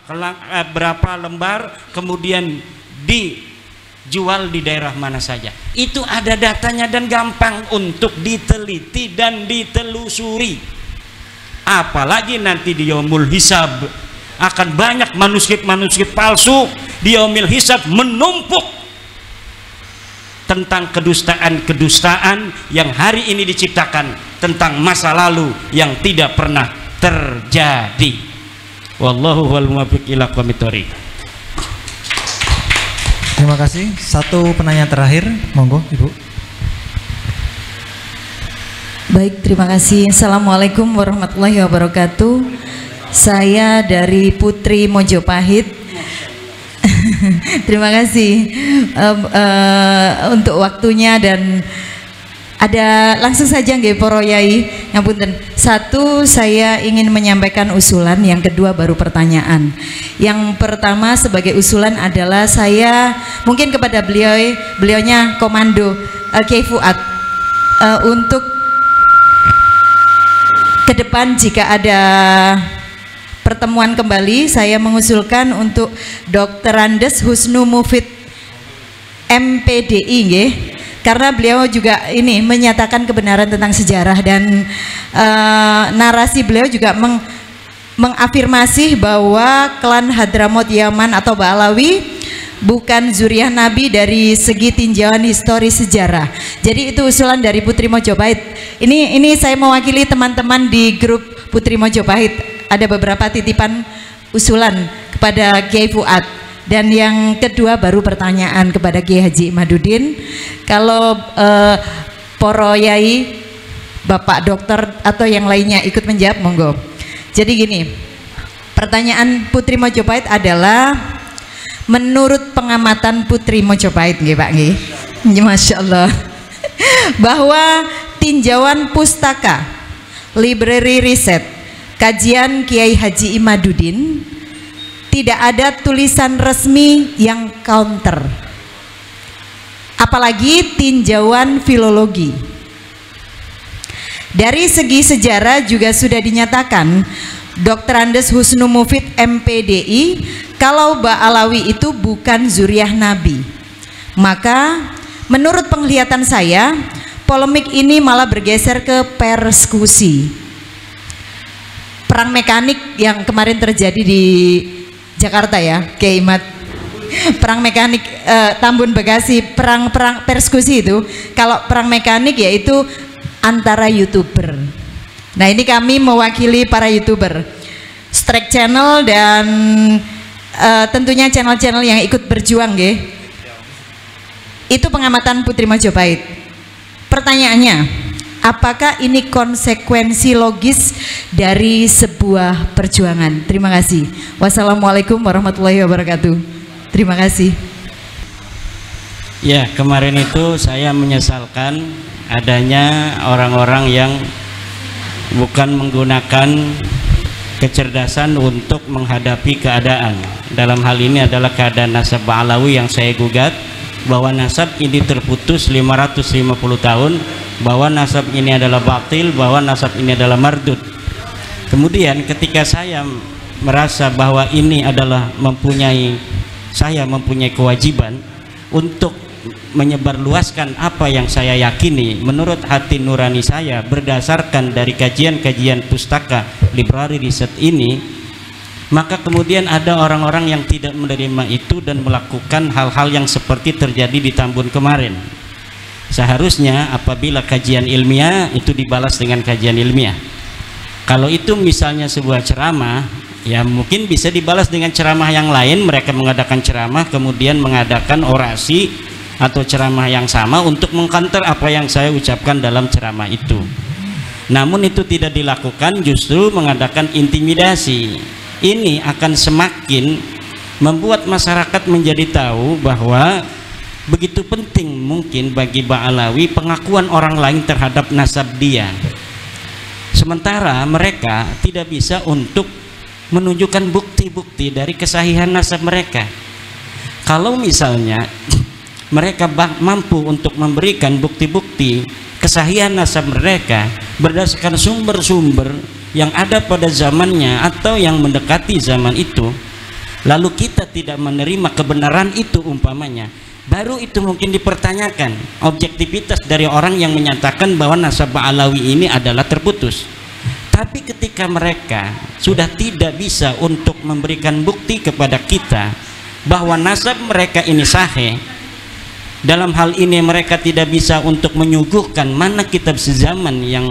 lembar, kemudian dijual di daerah mana saja. Itu ada datanya dan gampang untuk diteliti dan ditelusuri. Apalagi nanti di Yaumul Hisab akan banyak manuskrip-manuskrip palsu di Yaumul Hisab menumpuk tentang kedustaan-kedustaan yang hari ini diciptakan tentang masa lalu yang tidak pernah terjadi. Wallahu wal muwaffiq ila aqwamit thoriq. Terima kasih. Satu penanya terakhir, monggo Ibu. Baik, terima kasih. Assalamualaikum warahmatullahi wabarakatuh. Saya dari Putri Mojopahit. Terima kasih untuk waktunya, dan ada langsung saja nggih para yai. Ngapunten. Satu, saya ingin menyampaikan usulan, yang kedua baru pertanyaan. Yang pertama sebagai usulan adalah saya mungkin kepada beliaunya Komando Kiai Fuad untuk ke depan jika ada pertemuan kembali, saya mengusulkan untuk Dr. Andes Husnu Mufid MPDI nggih, karena beliau juga ini menyatakan kebenaran tentang sejarah, dan narasi beliau juga mengafirmasi bahwa klan Hadramut Yaman atau Ba'alawi bukan zuriyah Nabi dari segi tinjauan historis sejarah. Jadi itu usulan dari Putri Mojopahit. Ini saya mewakili teman-teman di grup Putri Mojopahit. Ada beberapa titipan usulan kepada Kiai Fuad. Dan yang kedua baru pertanyaan kepada Kiai Haji Imaduddin. Kalau poro yai, Bapak dokter atau yang lainnya ikut menjawab, monggo. Jadi gini, pertanyaan Putri Mojopahit adalah, menurut pengamatan Putri Mojopahit nggih Pak nggih, Masya Allah, bahwa tinjauan pustaka, library riset, kajian Kiai Haji Imaduddin tidak ada tulisan resmi yang counter, apalagi tinjauan filologi. Dari segi sejarah juga sudah dinyatakan Dr. Andes Husnu Mufid MPDI kalau Ba'alawi itu bukan zuriyah Nabi. Maka menurut penglihatan saya, polemik ini malah bergeser ke persekusi. Perang mekanik yang kemarin terjadi di Jakarta ya, Kiai Imad. Perang mekanik Tambun Bekasi, perang persekusi itu. Kalau perang mekanik yaitu antara YouTuber. Nah, ini kami mewakili para YouTuber, Strike Channel, dan tentunya channel-channel yang ikut berjuang nggih. Itu pengamatan Putri Mojopahit. Pertanyaannya, apakah ini konsekuensi logis dari sebuah perjuangan? Terima kasih. Wassalamualaikum warahmatullahi wabarakatuh. Terima kasih. Ya, kemarin itu saya menyesalkan adanya orang-orang yang bukan menggunakan kecerdasan untuk menghadapi keadaan. Dalam hal ini adalah keadaan nasab Ba'alawi yang saya gugat, bahwa nasab ini terputus 550 tahun, bahwa nasab ini adalah batil, bahwa nasab ini adalah mardud. Kemudian ketika saya merasa bahwa ini adalah saya mempunyai kewajiban untuk menyebarluaskan apa yang saya yakini menurut hati nurani saya berdasarkan dari kajian-kajian pustaka library riset ini, maka kemudian ada orang-orang yang tidak menerima itu dan melakukan hal-hal yang seperti terjadi di Tambun kemarin. Seharusnya apabila kajian ilmiah itu dibalas dengan kajian ilmiah. Kalau itu misalnya sebuah ceramah, ya mungkin bisa dibalas dengan ceramah yang lain. Mereka mengadakan ceramah kemudian mengadakan orasi atau ceramah yang sama untuk mengkanter apa yang saya ucapkan dalam ceramah itu. Namun itu tidak dilakukan, justru mengadakan intimidasi. Ini akan semakin membuat masyarakat menjadi tahu bahwa begitu penting mungkin bagi Ba'alawi pengakuan orang lain terhadap nasab dia, sementara mereka tidak bisa untuk menunjukkan bukti-bukti dari kesahihan nasab mereka. Kalau misalnya mereka mampu untuk memberikan bukti-bukti kesahihan nasab mereka berdasarkan sumber-sumber yang ada pada zamannya atau yang mendekati zaman itu, lalu kita tidak menerima kebenaran itu umpamanya, baru itu mungkin dipertanyakan objektivitas dari orang yang menyatakan bahwa nasab Ba'alawi ini adalah terputus. Tapi ketika mereka sudah tidak bisa untuk memberikan bukti kepada kita bahwa nasab mereka ini sahih, Dalam hal ini mereka tidak bisa untuk menyuguhkan mana kitab sezaman yang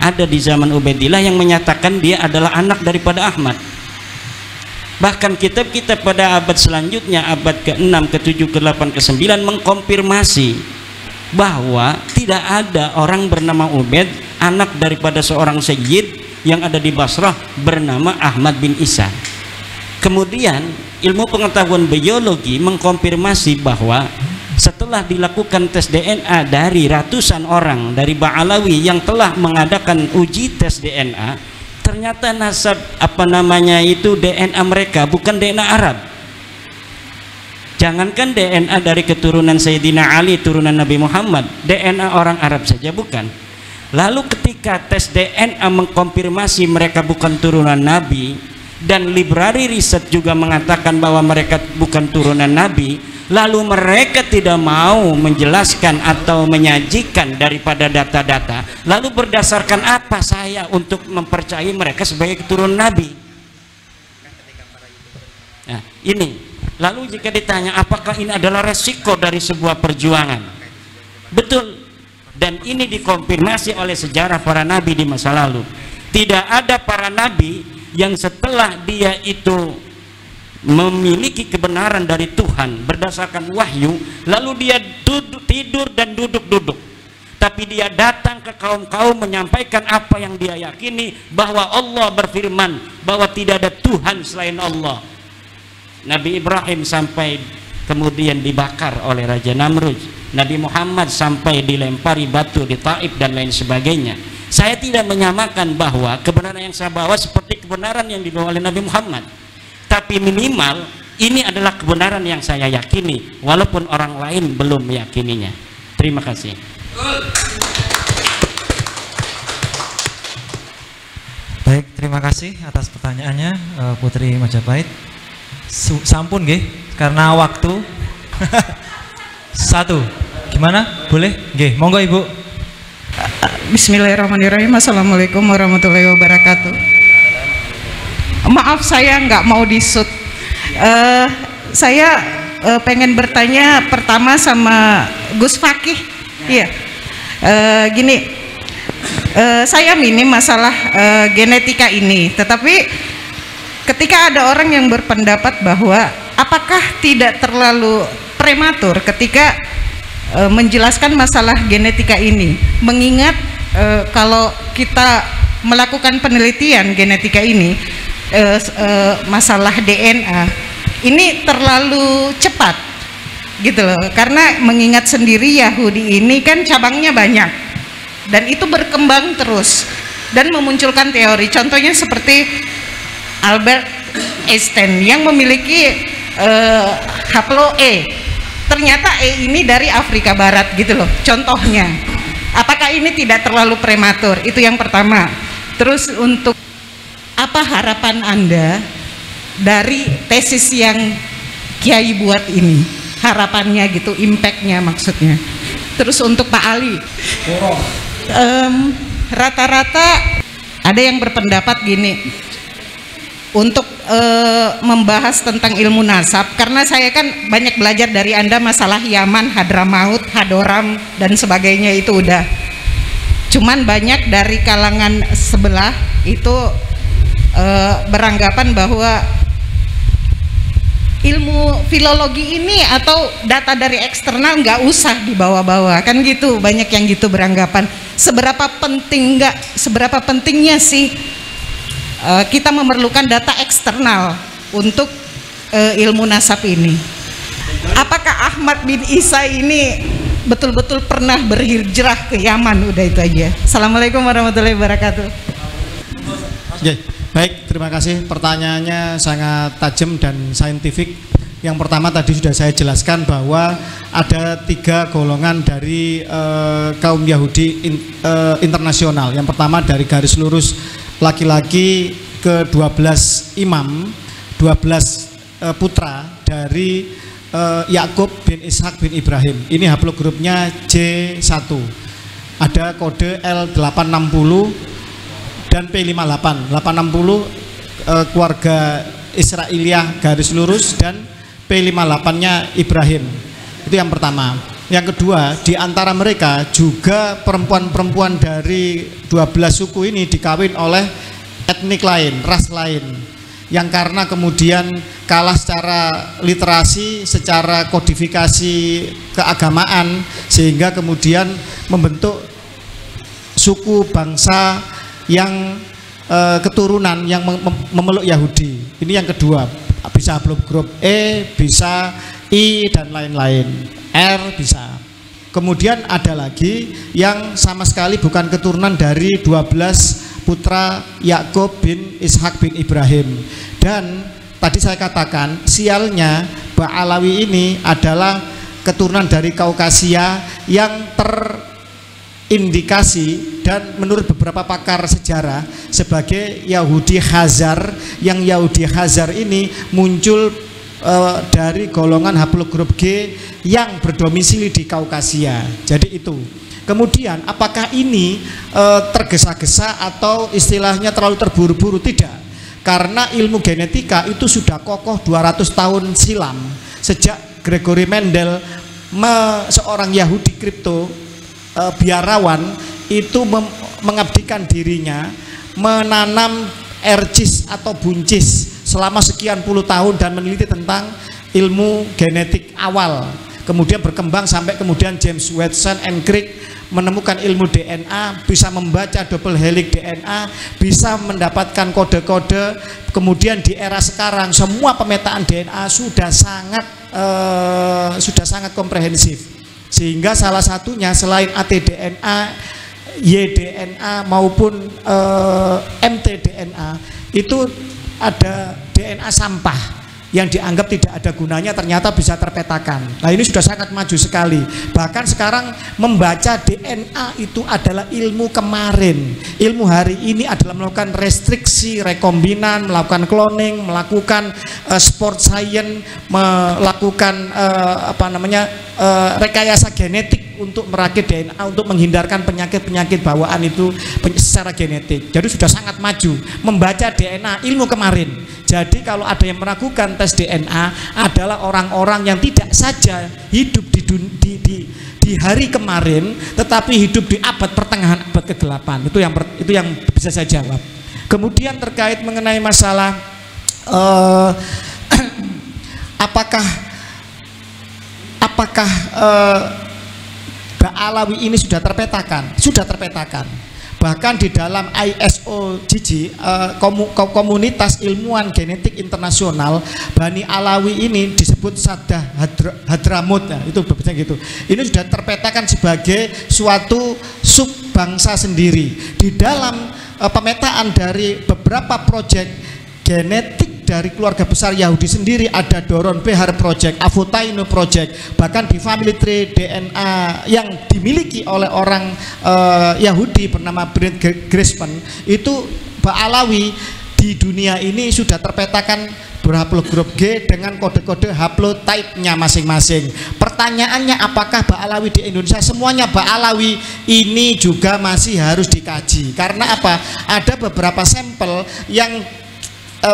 ada di zaman Ubaidillah yang menyatakan dia adalah anak daripada Ahmad. Bahkan kitab-kitab pada abad selanjutnya, abad ke-6, ke-7, ke-8, ke-9 mengkonfirmasi bahwa tidak ada orang bernama Ubaid, anak daripada seorang sayyid yang ada di Basrah bernama Ahmad bin Isa. Kemudian ilmu pengetahuan biologi mengkonfirmasi bahwa setelah dilakukan tes DNA dari ratusan orang dari Ba'alawi yang telah mengadakan uji tes DNA, ternyata nasab DNA mereka bukan DNA Arab. Jangankan DNA dari keturunan Sayyidina Ali, turunan Nabi Muhammad, DNA orang Arab saja bukan. Lalu ketika tes DNA mengkonfirmasi mereka bukan turunan Nabi, dan library riset juga mengatakan bahwa mereka bukan turunan Nabi, lalu mereka tidak mau menjelaskan atau menyajikan daripada data-data, lalu berdasarkan apa saya untuk mempercayai mereka sebagai keturunan Nabi? Nah, ini. Lalu jika ditanya apakah ini adalah resiko dari sebuah perjuangan? Betul. Dan ini dikonfirmasi oleh sejarah para nabi di masa lalu. Tidak ada para nabi yang setelah dia itu memiliki kebenaran dari Tuhan berdasarkan wahyu, lalu dia tidur dan duduk-duduk, tapi dia datang ke kaum-kaum menyampaikan apa yang dia yakini, bahwa Allah berfirman bahwa tidak ada Tuhan selain Allah. Nabi Ibrahim sampai kemudian dibakar oleh Raja Namrud, Nabi Muhammad sampai dilempari batu di Taif dan lain sebagainya. Saya tidak menyamakan bahwa kebenaran yang saya bawa seperti kebenaran yang dibawa oleh Nabi Muhammad, tapi minimal ini adalah kebenaran yang saya yakini walaupun orang lain belum meyakininya. Terima kasih. Baik, terima kasih atas pertanyaannya Putri Majapahit. Sampun nggih karena waktu. Satu. Gimana? Boleh? Nggih, monggo Ibu. Bismillahirrahmanirrahim. Assalamualaikum warahmatullahi wabarakatuh. Maaf saya nggak mau disut. Saya pengen bertanya pertama sama Gus Fakih. Iya. Gini, saya minim masalah genetika ini, tetapi ketika ada orang yang berpendapat bahwa apakah tidak terlalu prematur ketika menjelaskan masalah genetika ini, mengingat kalau kita melakukan penelitian genetika ini, masalah DNA ini terlalu cepat gitu loh, karena mengingat sendiri Yahudi ini kan cabangnya banyak dan itu berkembang terus dan memunculkan teori, contohnya seperti Albert Einstein yang memiliki haplo E. Ternyata E ini dari Afrika Barat gitu loh, contohnya. Apakah ini tidak terlalu prematur? Itu yang pertama. Terus untuk apa harapan Anda dari tesis yang Kiai buat ini? Harapannya gitu, impactnya maksudnya. Terus untuk Pak Ali, rata-rata ada yang berpendapat gini, untuk membahas tentang ilmu nasab, karena saya kan banyak belajar dari Anda masalah Yaman, Hadramaut, Hadoram dan sebagainya itu udah. Cuman banyak dari kalangan sebelah itu beranggapan bahwa ilmu filologi ini atau data dari eksternal nggak usah dibawa-bawa, kan gitu, banyak yang gitu beranggapan. Seberapa pentingnya sih kita memerlukan data eksternal untuk ilmu nasab ini? Apakah Ahmad bin Isa ini betul-betul pernah berhijrah ke Yaman? Udah itu aja. Assalamualaikum warahmatullahi wabarakatuh. Baik, terima kasih. Pertanyaannya sangat tajam dan saintifik. Yang pertama tadi sudah saya jelaskan bahwa ada 3 golongan dari kaum Yahudi internasional. Yang pertama dari garis lurus laki-laki ke 12 imam, 12 putra dari Yakub bin Ishak bin Ibrahim. Ini haplogrupnya J1. Ada kode L860 dan P58. 860 keluarga Israiliyah garis lurus dan P58-nya Ibrahim. Itu yang pertama. Yang kedua, di antara mereka juga perempuan-perempuan dari 12 suku ini dikawin oleh etnik lain, ras lain, yang karena kemudian kalah secara literasi, secara kodifikasi keagamaan, sehingga kemudian membentuk suku bangsa yang keturunan yang memeluk Yahudi. Ini yang kedua, bisa grup E, bisa I dan lain-lain, R bisa. Kemudian ada lagi yang sama sekali bukan keturunan dari 12 putra Yakub bin Ishak bin Ibrahim. Dan tadi saya katakan sialnya Ba'alawi ini adalah keturunan dari Kaukasia yang terindikasi dan menurut beberapa pakar sejarah sebagai Yahudi Khazar, yang Yahudi Khazar ini muncul dari golongan haplogrup G yang berdomisili di Kaukasia. Jadi itu. Kemudian apakah ini tergesa-gesa atau istilahnya terlalu terburu-buru? Tidak. Karena ilmu genetika itu sudah kokoh 200 tahun silam. Sejak Gregory Mendel, seorang Yahudi kripto biarawan, itu mengabdikan dirinya menanam ercis atau buncis selama sekian puluh tahun dan meneliti tentang ilmu genetik awal. Kemudian berkembang sampai kemudian James Watson and Crick menemukan ilmu DNA, bisa membaca double helix DNA, bisa mendapatkan kode-kode. Kemudian di era sekarang semua pemetaan DNA sudah sangat komprehensif, sehingga salah satunya selain ATDNA, YDNA maupun mtDNA itu ada DNA sampah yang dianggap tidak ada gunanya, ternyata bisa terpetakan. Nah, ini sudah sangat maju sekali. Bahkan sekarang membaca DNA itu adalah ilmu kemarin. Ilmu hari ini adalah melakukan restriksi rekombinan, melakukan cloning, melakukan sport science, melakukan rekayasa genetik untuk merakit DNA untuk menghindarkan penyakit-penyakit bawaan itu secara genetik. Jadi sudah sangat maju membaca DNA, ilmu kemarin. Jadi kalau ada yang meragukan tes DNA adalah orang-orang yang tidak saja hidup di hari kemarin, tetapi hidup di abad pertengahan, abad ke-8. Itu yang bisa saya jawab. Kemudian terkait mengenai masalah apakah Ba'alawi ini sudah terpetakan? Sudah terpetakan. Bahkan di dalam ISOGG, komunitas ilmuwan genetik internasional, Bani Alawi ini disebut Sadah Hadramut, ya, itu berbeda gitu. Ini sudah terpetakan sebagai suatu subbangsa sendiri. Di dalam pemetaan dari beberapa proyek genetik dari keluarga besar Yahudi sendiri, ada Doron Behar Project, Avotaino Project, bahkan di family tree DNA yang dimiliki oleh orang Yahudi bernama Brent Grisman, itu Ba'alawi di dunia ini sudah terpetakan berhaplogrup G dengan kode-kode haplotype-nya masing-masing. Pertanyaannya, apakah Ba'alawi di Indonesia? Semuanya Ba'alawi ini juga masih harus dikaji. Karena apa? Ada beberapa sampel yang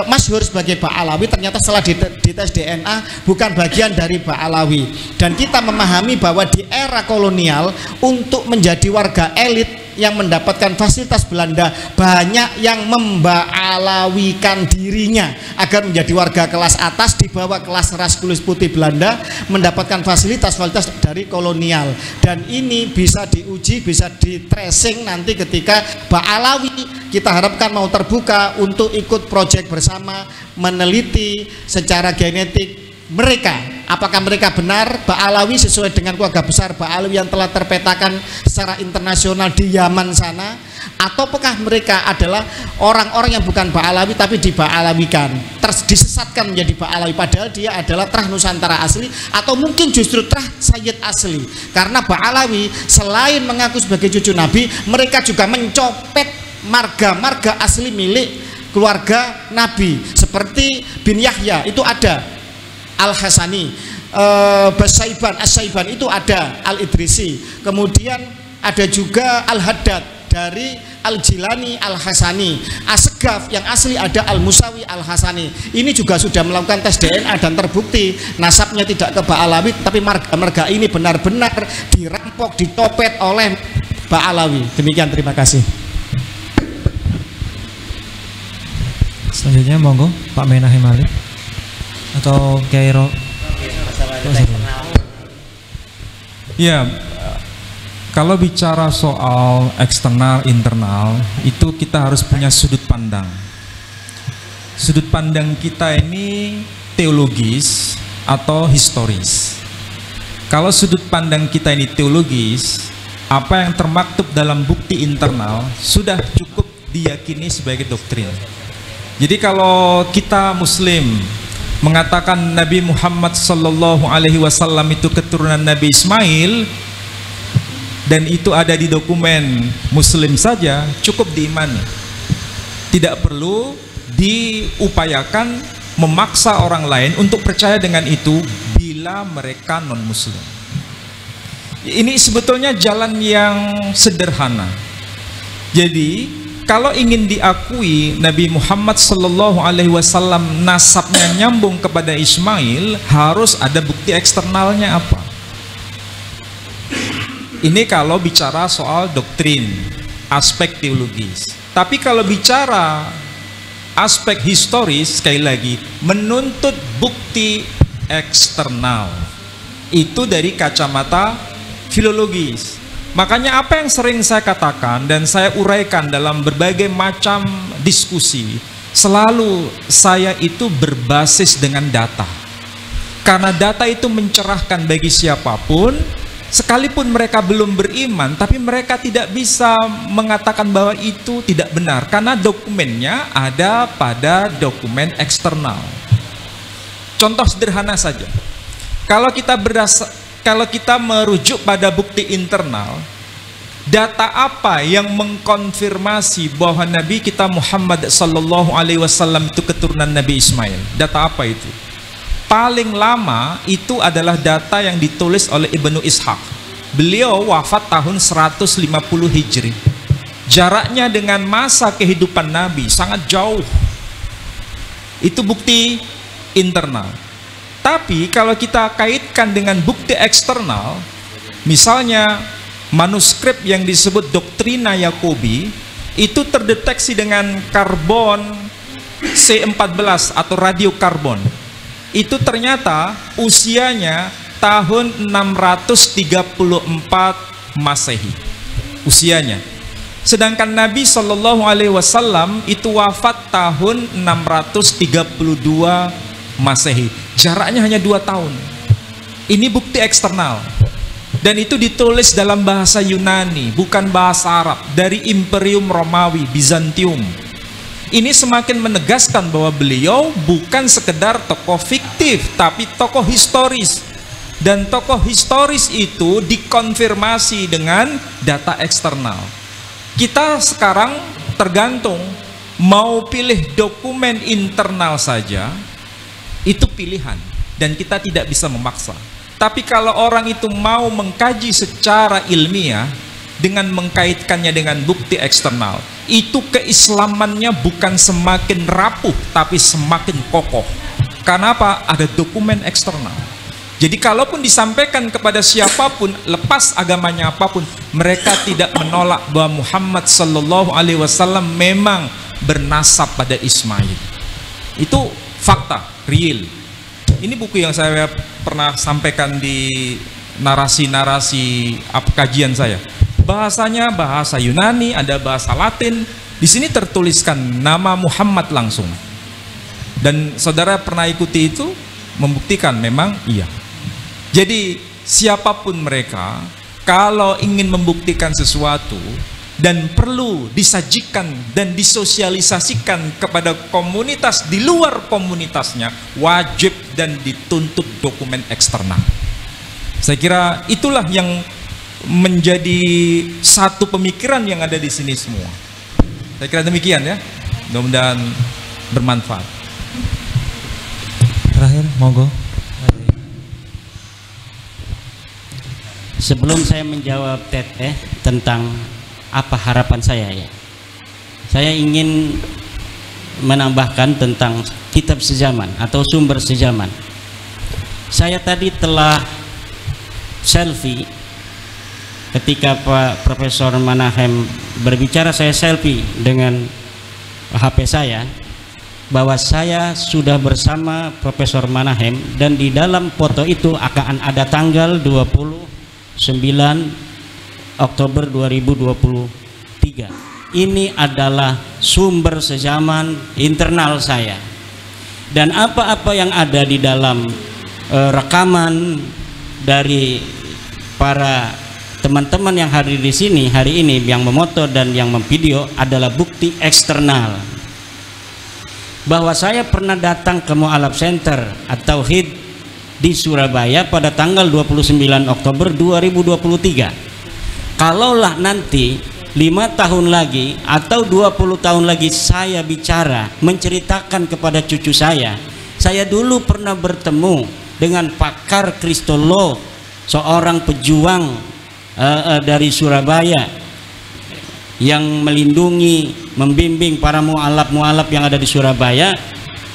masyhur sebagai Ba'alawi, ternyata setelah dites DNA bukan bagian dari Ba'alawi. Dan kita memahami bahwa di era kolonial, untuk menjadi warga elit yang mendapatkan fasilitas Belanda, banyak yang memba'alawikan dirinya agar menjadi warga kelas atas di bawah kelas ras kulit putih Belanda, mendapatkan fasilitas-fasilitas dari kolonial. Dan ini bisa diuji, bisa di tracing nanti ketika Ba'alawi kita harapkan mau terbuka untuk ikut proyek bersama meneliti secara genetik mereka, apakah mereka benar Ba'alawi sesuai dengan keluarga besar Ba'alawi yang telah terpetakan secara internasional di Yaman sana, ataukah mereka adalah orang-orang yang bukan Ba'alawi tapi diba'alawikan, disesatkan menjadi Ba'alawi padahal dia adalah Trah Nusantara asli, atau mungkin justru Trah Sayyid asli. Karena Ba'alawi selain mengaku sebagai cucu Nabi, mereka juga mencopet marga-marga asli milik keluarga Nabi, seperti bin Yahya itu ada, Al-Hasani, Basaiban, As-Saiban itu ada, Al-Idrisi, kemudian ada juga Al-Haddad dari Al-Jilani Al-Hasani, Asgaf yang asli ada Al-Musawi Al-Hasani. Ini juga sudah melakukan tes DNA dan terbukti nasabnya tidak ke Ba'alawi, tapi marga ini benar-benar dirampok, ditopet oleh Ba'alawi. Demikian, terima kasih. Selanjutnya monggo Pak Menahem Malik atau Kiai Ro. Ya, kalau bicara soal eksternal internal itu kita harus punya sudut pandang. Sudut pandang kita ini teologis atau historis. Kalau sudut pandang kita ini teologis, apa yang termaktub dalam bukti internal sudah cukup diyakini sebagai doktrin. Jadi kalau kita Muslim mengatakan Nabi Muhammad sallallahu alaihi wasallam itu keturunan Nabi Ismail dan itu ada di dokumen Muslim saja, cukup diimani. Tidak perlu diupayakan memaksa orang lain untuk percaya dengan itu bila mereka non Muslim. Ini sebetulnya jalan yang sederhana. Jadi kalau ingin diakui Nabi Muhammad sallallahu alaihi wasallam nasabnya nyambung kepada Ismail, harus ada bukti eksternalnya apa? Ini kalau bicara soal doktrin, aspek teologis. Tapi kalau bicara aspek historis, sekali lagi menuntut bukti eksternal. Itu dari kacamata filologis. Makanya apa yang sering saya katakan dan saya uraikan dalam berbagai macam diskusi, selalu saya itu berbasis dengan data. Karena data itu mencerahkan bagi siapapun, sekalipun mereka belum beriman, tapi mereka tidak bisa mengatakan bahwa itu tidak benar. Karena dokumennya ada pada dokumen eksternal. Contoh sederhana saja. Kalau kita merujuk pada bukti internal, data apa yang mengkonfirmasi bahwa Nabi kita Muhammad sallallahu alaihi wasallam itu keturunan Nabi Ismail? Data apa itu? Paling lama itu adalah data yang ditulis oleh Ibnu Ishaq. Beliau wafat tahun 150 Hijri. Jaraknya dengan masa kehidupan Nabi sangat jauh. Itu bukti internal. Tapi kalau kita kaitkan dengan bukti eksternal, misalnya manuskrip yang disebut Doktrina Yakobi itu terdeteksi dengan karbon C14 atau radiokarbon. Itu ternyata usianya tahun 634 Masehi. Usianya. Sedangkan Nabi Shallallahu Alaihi Wasallam itu wafat tahun 632 Masehi. Jaraknya hanya 2 tahun. Ini bukti eksternal. Dan itu ditulis dalam bahasa Yunani, bukan bahasa Arab, dari Imperium Romawi, Bizantium. Ini semakin menegaskan bahwa beliau bukan sekedar tokoh fiktif, tapi tokoh historis. Dan tokoh historis itu dikonfirmasi dengan data eksternal. Kita sekarang tergantung mau pilih dokumen internal saja, itu pilihan dan kita tidak bisa memaksa. Tapi kalau orang itu mau mengkaji secara ilmiah dengan mengkaitkannya dengan bukti eksternal, itu keislamannya bukan semakin rapuh tapi semakin kokoh. Karena apa? Ada dokumen eksternal. Jadi kalaupun disampaikan kepada siapapun, lepas agamanya apapun, mereka tidak menolak bahwa Muhammad sallallahu alaihi wasallam memang bernasab pada Ismail. Itu fakta, real. Ini buku yang saya pernah sampaikan di narasi-narasi kajian saya. Bahasanya bahasa Yunani, ada bahasa Latin. Di sini tertuliskan nama Muhammad langsung. Dan saudara pernah ikuti itu, membuktikan memang iya. Jadi siapapun mereka, kalau ingin membuktikan sesuatu dan perlu disajikan dan disosialisasikan kepada komunitas di luar komunitasnya, wajib dan dituntut dokumen eksternal. Saya kira itulah yang menjadi satu pemikiran yang ada di sini semua. Saya kira demikian ya. Mudah-mudahan bermanfaat. Terakhir, monggo. Sebelum saya menjawab Teteh tentang apa harapan saya ya? Saya ingin menambahkan tentang kitab sejaman atau sumber sejaman. Saya tadi telah selfie ketika Pak Profesor Manahem berbicara, saya selfie dengan HP saya bahwa saya sudah bersama Profesor Manahem, dan di dalam foto itu akan ada tanggal 29 Oktober 2023. Ini adalah sumber sejaman internal saya, dan apa-apa yang ada di dalam rekaman dari para teman-teman yang hadir di sini hari ini, yang memoto dan yang memvideo, adalah bukti eksternal bahwa saya pernah datang ke Mu'alaf Center atau HID di Surabaya pada tanggal 29 Oktober 2023. Kalaulah nanti 5 tahun lagi atau 20 tahun lagi saya bicara menceritakan kepada cucu saya dulu pernah bertemu dengan pakar kristolog, seorang pejuang dari Surabaya yang melindungi, membimbing para mu'alaf yang ada di Surabaya.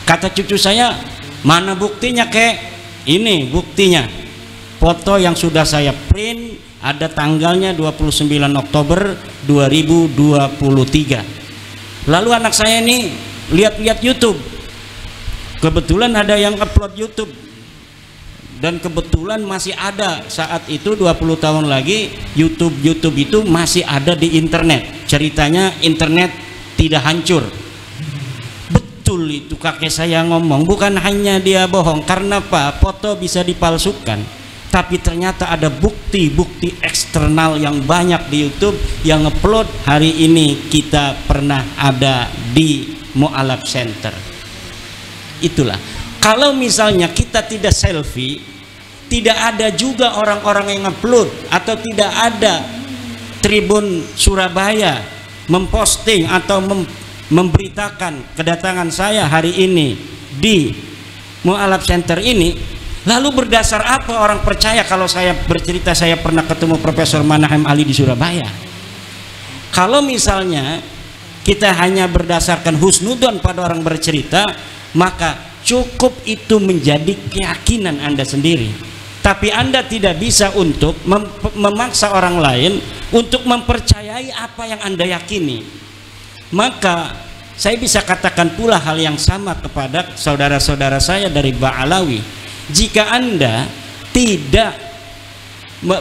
Kata cucu saya, mana buktinya kek? Ini buktinya, foto yang sudah saya print, ada tanggalnya 29 Oktober 2023. Lalu anak saya ini lihat-lihat YouTube, kebetulan ada yang upload YouTube, dan kebetulan masih ada saat itu 20 tahun lagi YouTube itu masih ada di internet. Ceritanya internet tidak hancur. Betul itu kakek saya ngomong, bukan hanya dia bohong. Karena apa? Foto bisa dipalsukan, tapi ternyata ada bukti-bukti eksternal yang banyak di YouTube yang upload. Hari ini kita pernah ada di Mu'alaf Center. Itulah, kalau misalnya kita tidak selfie, tidak ada juga orang-orang yang upload, atau tidak ada Tribun Surabaya memposting atau memberitakan kedatangan saya hari ini di Mu'alaf Center ini. Lalu berdasar apa orang percaya kalau saya bercerita saya pernah ketemu Profesor Manahem Ali di Surabaya? Kalau misalnya kita hanya berdasarkan husnudon pada orang bercerita, maka cukup itu menjadi keyakinan Anda sendiri. Tapi Anda tidak bisa untuk memaksa orang lain untuk mempercayai apa yang Anda yakini. Maka saya bisa katakan pula hal yang sama kepada saudara-saudara saya dari Ba'alawi. Jika Anda tidak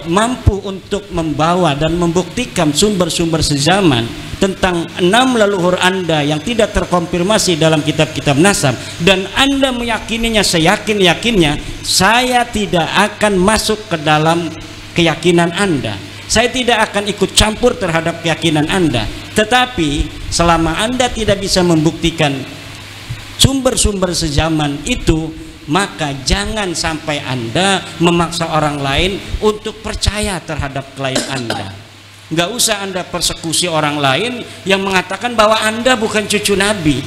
mampu untuk membawa dan membuktikan sumber-sumber sejaman tentang 6 leluhur Anda yang tidak terkonfirmasi dalam kitab-kitab nasab, dan Anda meyakininya seyakin-yakinnya, saya tidak akan masuk ke dalam keyakinan Anda. Saya tidak akan ikut campur terhadap keyakinan Anda. Tetapi selama Anda tidak bisa membuktikan sumber-sumber sejaman itu, maka jangan sampai Anda memaksa orang lain untuk percaya terhadap klaim Anda. Nggak usah Anda persekusi orang lain yang mengatakan bahwa Anda bukan cucu Nabi.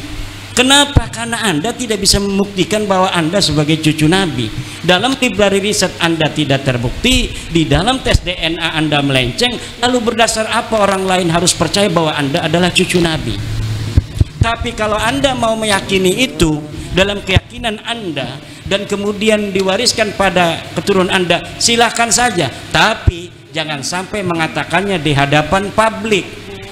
Kenapa? Karena Anda tidak bisa membuktikan bahwa Anda sebagai cucu Nabi. Dalam library riset Anda tidak terbukti, di dalam tes DNA Anda melenceng, lalu berdasar apa orang lain harus percaya bahwa Anda adalah cucu Nabi? Tapi kalau Anda mau meyakini itu dalam keyakinan Anda dan kemudian diwariskan pada keturunan Anda, silahkan saja. Tapi jangan sampai mengatakannya di hadapan publik,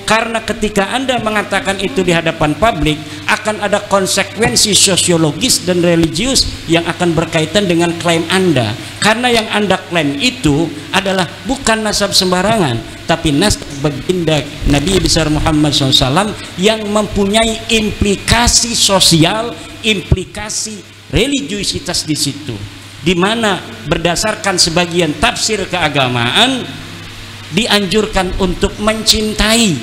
karena ketika Anda mengatakan itu di hadapan publik akan ada konsekuensi sosiologis dan religius yang akan berkaitan dengan klaim Anda. Karena yang Anda klaim itu adalah bukan nasab sembarangan, tapi nasab baginda Nabi besar Muhammad SAW yang mempunyai implikasi sosial, implikasi religiusitas di situ, di mana berdasarkan sebagian tafsir keagamaan dianjurkan untuk mencintai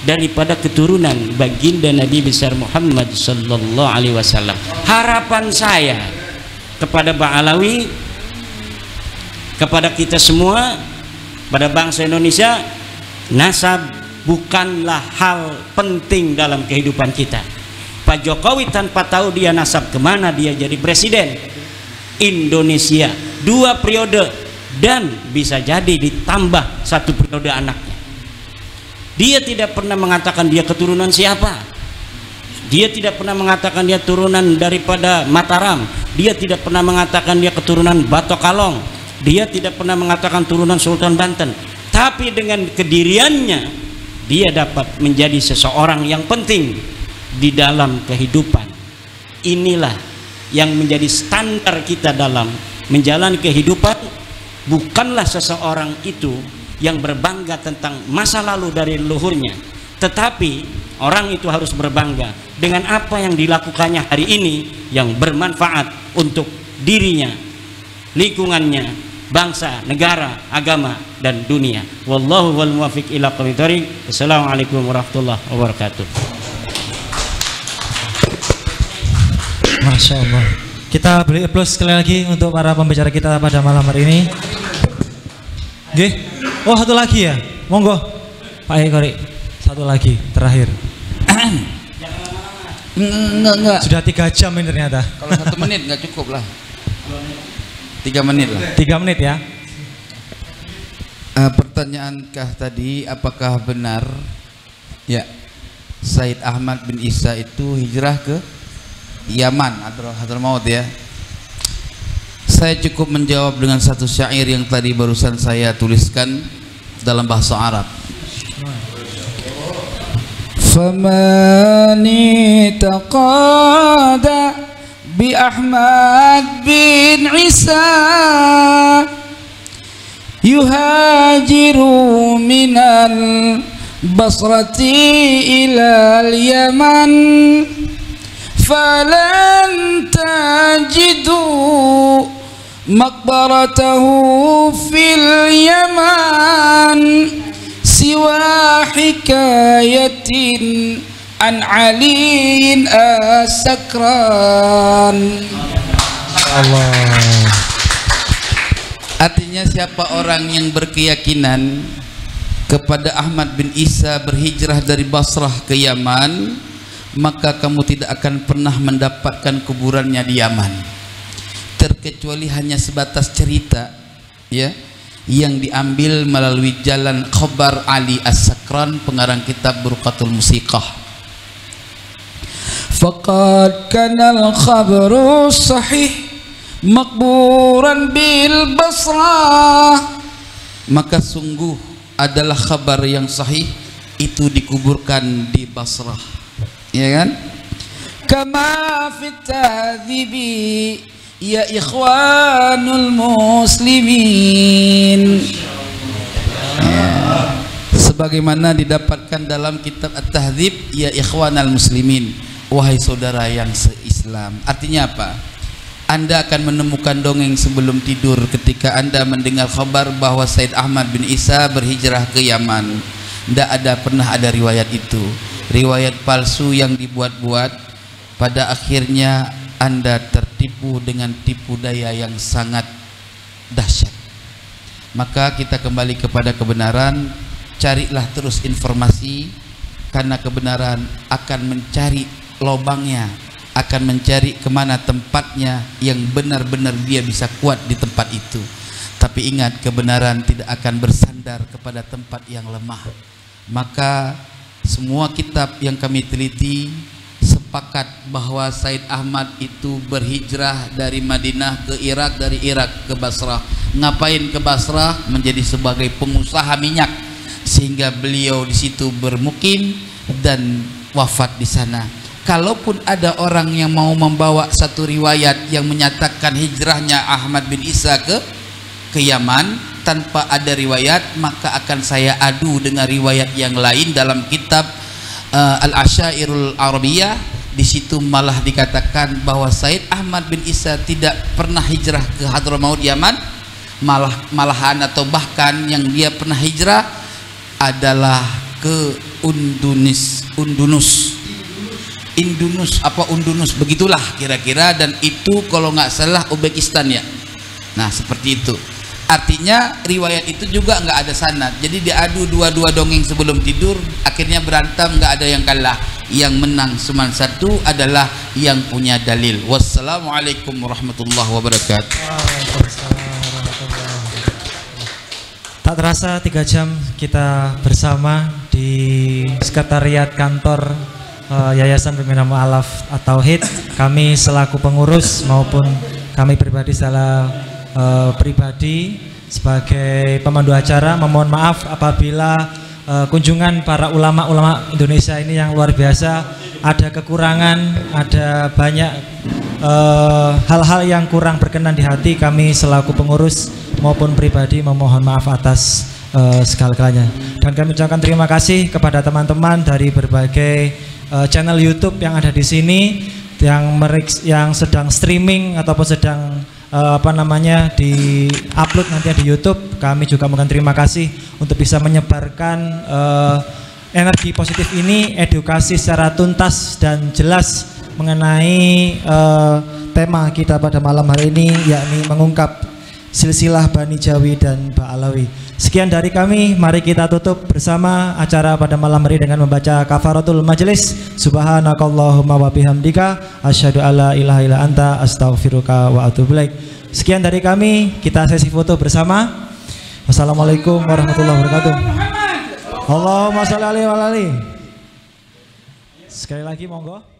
daripada keturunan baginda Nabi besar Muhammad sallallahu alaihi wasallam. Harapan saya kepada Ba'alawi, kepada kita semua, pada bangsa Indonesia, nasab bukanlah hal penting dalam kehidupan kita. Pak Jokowi tanpa tahu dia nasab kemana dia jadi presiden Indonesia 2 periode, dan bisa jadi ditambah 1 periode anaknya. Dia tidak pernah mengatakan dia keturunan siapa. Dia tidak pernah mengatakan dia turunan daripada Mataram. Dia tidak pernah mengatakan dia keturunan Batok Kalong. Dia tidak pernah mengatakan turunan Sultan Banten. Tapi dengan kediriannya, dia dapat menjadi seseorang yang penting di dalam kehidupan. Inilah yang menjadi standar kita dalam menjalani kehidupan. Bukanlah seseorang itu yang berbangga tentang masa lalu dari leluhurnya, tetapi orang itu harus berbangga dengan apa yang dilakukannya hari ini yang bermanfaat untuk dirinya, lingkungannya, bangsa, negara, agama, dan dunia. Wallahu wal muwaffiq ila aqwamit thoriq. Assalamualaikum warahmatullahi wabarakatuh. Masya Allah. Kita beri aplaus sekali lagi untuk para pembicara kita pada malam hari ini. Oke. Oh, satu lagi ya, monggo Pak Ekori, satu lagi terakhir. Enggak. Sudah 3 jam ini ternyata. Kalau 1 menit nggak cukup lah. 3 menit lah. 3 menit ya. Pertanyaankah tadi, apakah benar ya Said Ahmad bin Isa itu hijrah ke Yaman atau Hadramaut ya? Saya cukup menjawab dengan satu syair yang tadi barusan saya tuliskan dalam bahasa Arab. Famani taqada bi Ahmad bin Isa yuhajiru minal basrati ilal Yaman falan tajidu maqbaratahu fil Yaman siwa hikayatin an aliin asakran. Allah. Artinya siapa orang yang berkeyakinan kepada Ahmad bin Isa berhijrah dari Basrah ke Yaman, maka kamu tidak akan pernah mendapatkan kuburannya di Yaman, terkecuali hanya sebatas cerita ya yang diambil melalui jalan Khabar Ali As-Sakran, pengarang kitab Burqatul Musiqah. Faqad kanal khabru sahih makburan bil Basrah, maka sungguh adalah kabar yang sahih itu dikuburkan di Basrah, ya kan? Kama fit tadhibi ya ikhwanul muslimin, ya. Sebagaimana didapatkan dalam kitab At-Tahdzib ya ikhwanal muslimin, wahai saudara yang se-Islam. Artinya apa? Anda akan menemukan dongeng sebelum tidur ketika Anda mendengar kabar bahwa Said Ahmad bin Isa berhijrah ke Yaman. Tidak pernah ada riwayat itu, riwayat palsu yang dibuat-buat. Pada akhirnya Anda tertipu dengan tipu daya yang sangat dahsyat. Maka kita kembali kepada kebenaran, carilah terus informasi, karena kebenaran akan mencari lobangnya, akan mencari kemana tempatnya yang benar-benar dia bisa kuat di tempat itu. Tapi ingat, kebenaran tidak akan bersandar kepada tempat yang lemah. Maka semua kitab yang kami teliti sepakat bahwa Said Ahmad itu berhijrah dari Madinah ke Irak, dari Irak ke Basrah. Ngapain ke Basrah? Menjadi sebagai pengusaha minyak, sehingga beliau di situ bermukim dan wafat di sana. Kalaupun ada orang yang mau membawa satu riwayat yang menyatakan hijrahnya Ahmad bin Isa ke Yaman tanpa ada riwayat, maka akan saya adu dengan riwayat yang lain dalam kitab Al-Asyairul Arabiyah. Di situ malah dikatakan bahwa Said Ahmad bin Isa tidak pernah hijrah ke Hadramaut Yaman, malahan atau bahkan yang dia pernah hijrah adalah ke Undunus begitulah kira-kira, dan itu kalau nggak salah Uzbekistan ya. Nah seperti itu. Artinya riwayat itu juga nggak ada sanad. Jadi diadu dua-dua dongeng sebelum tidur, akhirnya berantem, nggak ada yang kalah. Yang menang cuma satu adalah yang punya dalil. Wassalamualaikum warahmatullahi wabarakatuh. Tak terasa 3 jam kita bersama di sekretariat kantor Yayasan Pembina Mu'alaf At-Tauhid, kami selaku pengurus maupun kami pribadi secara pribadi sebagai pemandu acara memohon maaf apabila kunjungan para ulama-ulama Indonesia ini yang luar biasa ada kekurangan, ada banyak hal-hal yang kurang berkenan di hati. Kami selaku pengurus maupun pribadi memohon maaf atas segala-galanya. Dan kami ucapkan terima kasih kepada teman-teman dari berbagai channel YouTube yang ada di sini, yang sedang streaming ataupun sedang di upload nanti di YouTube. Kami juga mohon terima kasih untuk bisa menyebarkan energi positif ini, edukasi secara tuntas dan jelas mengenai tema kita pada malam hari ini, yakni mengungkap silsilah Bani Jawi dan Ba'alawi. Sekian dari kami, mari kita tutup bersama acara pada malam hari dengan membaca kafaratul majelis. Subhanakallahumma wa bihamdika asyhadu alla ilaha illa anta astaghfiruka wa atubu ilaik. Sekian dari kami, kita sesi foto bersama. Wassalamualaikum warahmatullahi wabarakatuh. Allahumma shalli alaihi wa alihi. Sekali lagi monggo.